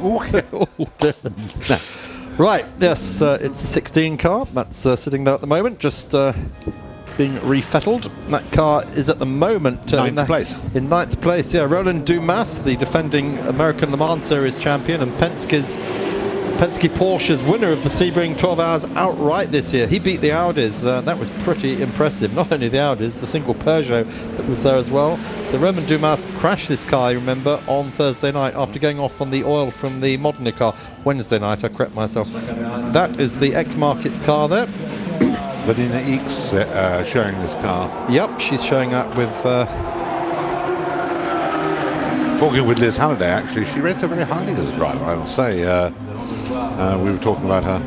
Right, yes, it's the 16 car. That's sitting there at the moment, just being refettled. That car is at the moment in ninth place. Yeah, Roland Dumas, the defending American Le Mans Series champion, and Penske Porsche's winner of the Sebring 12 Hours outright this year. He beat the Audis. That was pretty impressive. Not only the Audis, the single Peugeot that was there as well. So Roland Dumas crashed this car, you remember, on Thursday night after going off on the oil from the Modena car. Wednesday night, I correct myself. That is the X-Markets car there. Vanina Eeks showing this car. Yep, she's showing that with... Talking with Liz Halliday, actually, she rates her very highly as a driver, I will say. We were talking about her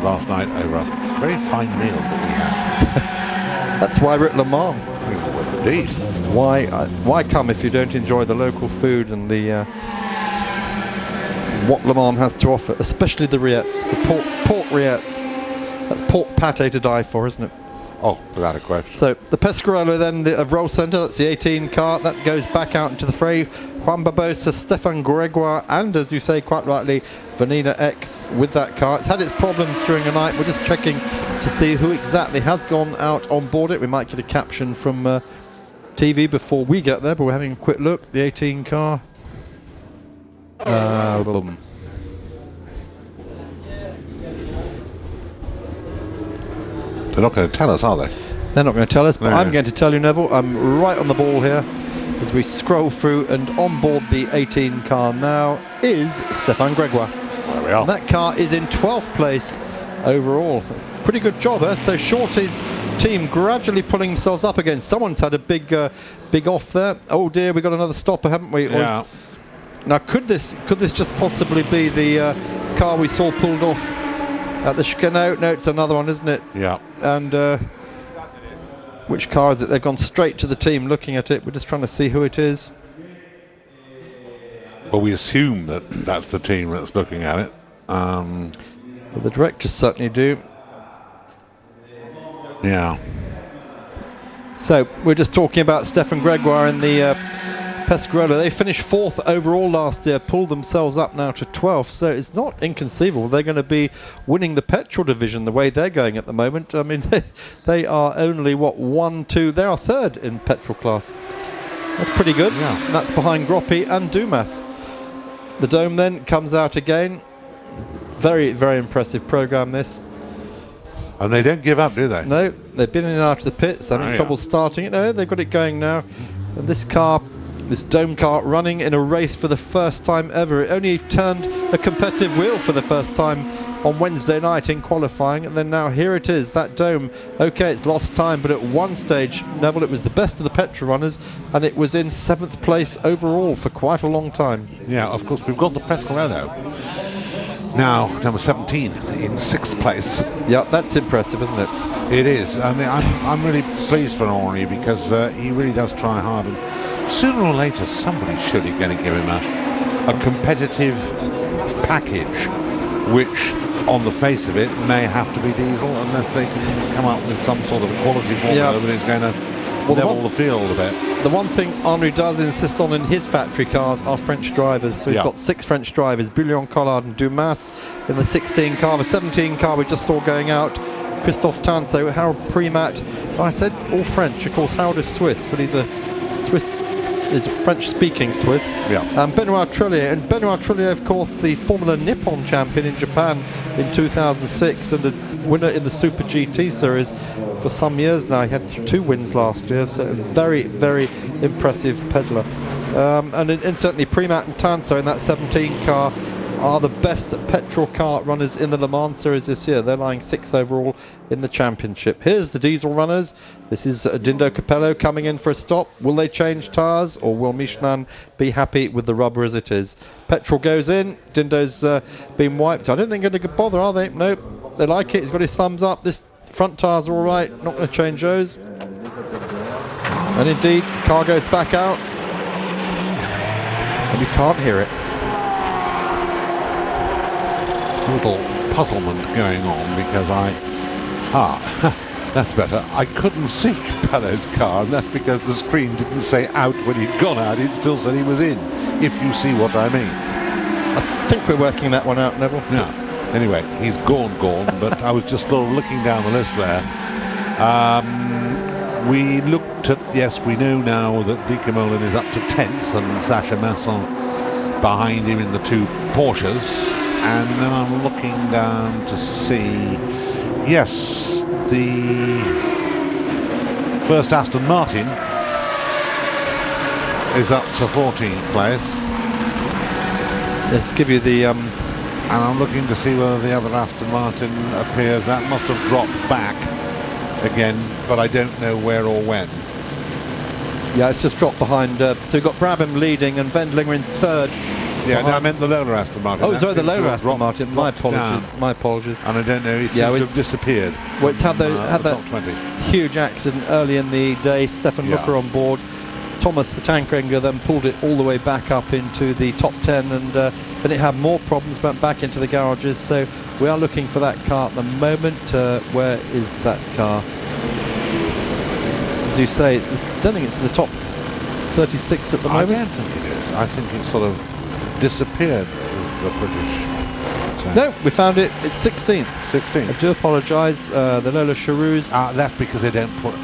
last night over a very fine meal that we had. That's why we're at Le Mans. Well, indeed. Why come if you don't enjoy the local food and the what Le Mans has to offer, especially the rillettes, the pork rillettes. That's pork pate to die for, isn't it? Oh, without a question. So the Pescarolo then of Roll Centre, that's the 18 car, that goes back out into the fray. Juan Barbosa, Stefan Gregoire, and as you say quite rightly, Vanina X with that car. It's had its problems during the night. We're just checking to see who exactly has gone out on board it. We might get a caption from TV before we get there, but we're having a quick look. The 18 car. They're not going to tell us, are they? They're not going to tell us, but I'm going to tell you, Neville. I'm right on the ball here as we scroll through, and on board the 18 car now is Stefan Gregoire. There we are. And that car is in 12th place overall. Pretty good job, eh? So Shorty's team gradually pulling themselves up again. Someone's had a big off there. Oh dear, we got another stopper, haven't we? Yeah. Now could this just possibly be the car we saw pulled off At the chicane, no, it's another one, isn't it? Yeah. And which car is it? They've gone straight to the team looking at it. We're just trying to see who it is. Well, we assume that that's the team that's looking at it. Well, the directors certainly do. Yeah. So we're just talking about Stefan Gregoire in the Pescarolo. They finished 4th overall last year, pulled themselves up now to 12th, so it's not inconceivable they're going to be winning the petrol division the way they're going at the moment. I mean, they are only, what, 1, 2, they are 3rd in petrol class. That's pretty good. Yeah. And that's behind Groppi and Dumas. The Dome then comes out again. Very, very impressive programme this. And they don't give up, do they? No, they've been in and out of the pits, having trouble starting it. No, they've got it going now. And this car, this Dome car, running in a race for the first time ever. It only turned a competitive wheel for the first time on Wednesday night in qualifying, and then now here it is, that Dome. Okay, it's lost time, but at one stage, Neville, it was the best of the petrol runners, and it was in 7th place overall for quite a long time. Yeah, of course, we've got the Pescarolo. Now, number 17 in 6th place. Yeah, that's impressive, isn't it? It is. I mean, I'm really pleased for Henri because he really does try hard. And sooner or later, somebody's surely going to give him a competitive package, which, on the face of it, may have to be diesel unless they can come up with some sort of quality formula that is going to level the field a bit. The one thing Henri does insist on in his factory cars are French drivers. So he's got 6 French drivers, Bouillon, Collard and Dumas in the 16 car. The 17 car we just saw going out, Christophe Tanso, Harold Primat. I said all French. Of course, Harold is Swiss, but he's a French-speaking Swiss. Yeah. Benoit Trullier. And Benoit Trullier, of course, the Formula Nippon champion in Japan in 2006 and a winner in the Super GT series for some years now. He had 2 wins last year, so a very, very impressive peddler. And certainly Primat and Tanso in that 17 car are the best petrol car runners in the Le Mans series this year. They're lying 6th overall in the championship. Here's the diesel runners. This is Dindo Capello coming in for a stop. Will they change tyres, or will Michelin be happy with the rubber as it is? Petrol goes in. Dindo's been wiped. I don't think they're going to bother, are they? Nope. They like it. He's got his thumbs up. This front tyres are all right. Not going to change those. And indeed, car goes back out. And you can't hear it. Little puzzlement going on because that's better. I couldn't see Capello's car, and that's because the screen didn't say out when he'd gone out. It still said he was in, if you see what I mean. I think we're working that one out, Neville. Yeah. Anyway, he's gone, but I was just sort of looking down the list there. We looked at, yes, we know now that Lieke Molen is up to 10th and Sacha Masson behind him in the 2 Porsches. And then I'm looking down to see, yes, the first Aston Martin is up to 14th place. Let's give you the... And I'm looking to see whether the other Aston Martin appears. That must have dropped back again, but I don't know where or when. Yeah, it's just dropped behind. So we've got Brabham leading and Wendlinger in 3rd. Yeah, no, I meant the lower Aston Martin. Oh, sorry, the lower Aston Martin. My apologies. Down. My apologies. And I don't know, it seems to have disappeared. Well, it's had that top 20. huge accident early in the day. Stefan Looker on board. Thomas the Tankranger then pulled it all the way back up into the top 10, and then it had more problems, went back into the garages. So we are looking for that car at the moment. Where is that car? As you say, I don't think it's in the top 36 at the moment. I don't think it is. I think it's sort of disappeared as the British. No, we found it. It's 16th. 16th. I do apologise. The Lola Charoux. That's because they don't put.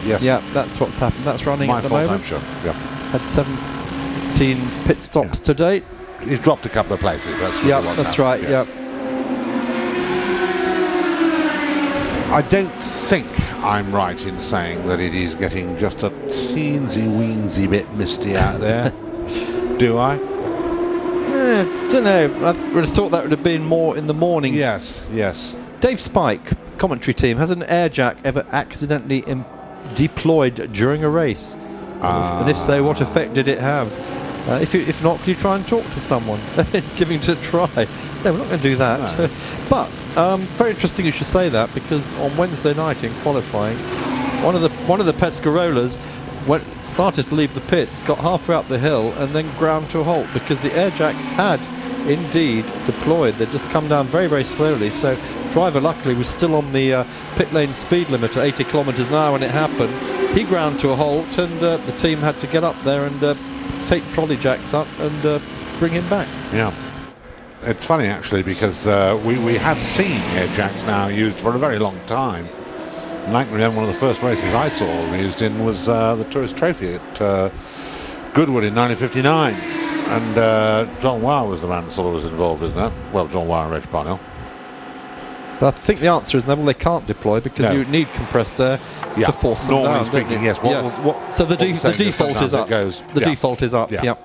Yes. Yeah, that's what's happened. That's running My at the fault, moment. I'm sure. Yeah. Had 17 pit stops to date. He's dropped a couple of places. That's really what's that's happened, right. yes. I don't think I'm right in saying that it is getting just a teensy-weensy bit misty out there. Do I? Don't know. I would have thought that would have been more in the morning. Yes. Dave Spike, commentary team, has an air jack ever accidentally deployed during a race? And if so, what effect did it have? If not, could you try and talk to someone? Giving it a try. No, we're not going to do that. No. But Very interesting you should say that, because on Wednesday night in qualifying, one of the Pescarolas started to leave the pits, got halfway up the hill, and then ground to a halt because the air jacks had indeed deployed. They'd just come down very, very slowly. So driver luckily was still on the pit lane speed limit at 80 kilometres an hour when it happened. He ground to a halt, and the team had to get up there and take trolley jacks up and bring him back. Yeah. It's funny actually, because we have seen air jacks now used for a very long time. And I can remember one of the first races I saw them used in was the Tourist Trophy at Goodwood in 1959. And John Wyer was the man that sort of was involved in that. Well, John Wyer and Reg Parnell. But I think the answer is, Neville, they can't deploy because you need compressed air to force them normally down. speaking, yes. So the default is up. The default is up. Yeah.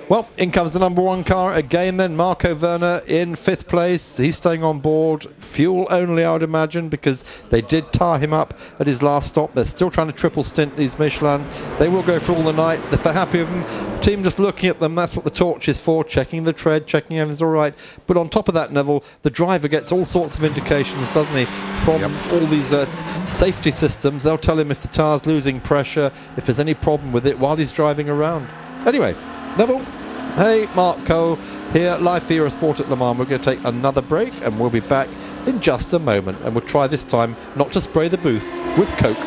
Well, in comes the number one car again then, Marco Werner in 5th place. He's staying on board, fuel only I would imagine, because they did tire him up at his last stop. They're still trying to triple stint these Michelins. They will go for all the night. If they're happy with them, team just looking at them, that's what the torch is for, checking the tread, checking everything's all right. But on top of that, Neville, the driver gets all sorts of indications, doesn't he, from all these safety systems. They'll tell him if the tyre's losing pressure, if there's any problem with it while he's driving around. Anyway, Neville, hey, Mark Cole here, live for Eurosport at Le Mans. We're going to take another break and we'll be back in just a moment, and we'll try this time not to spray the booth with Coke.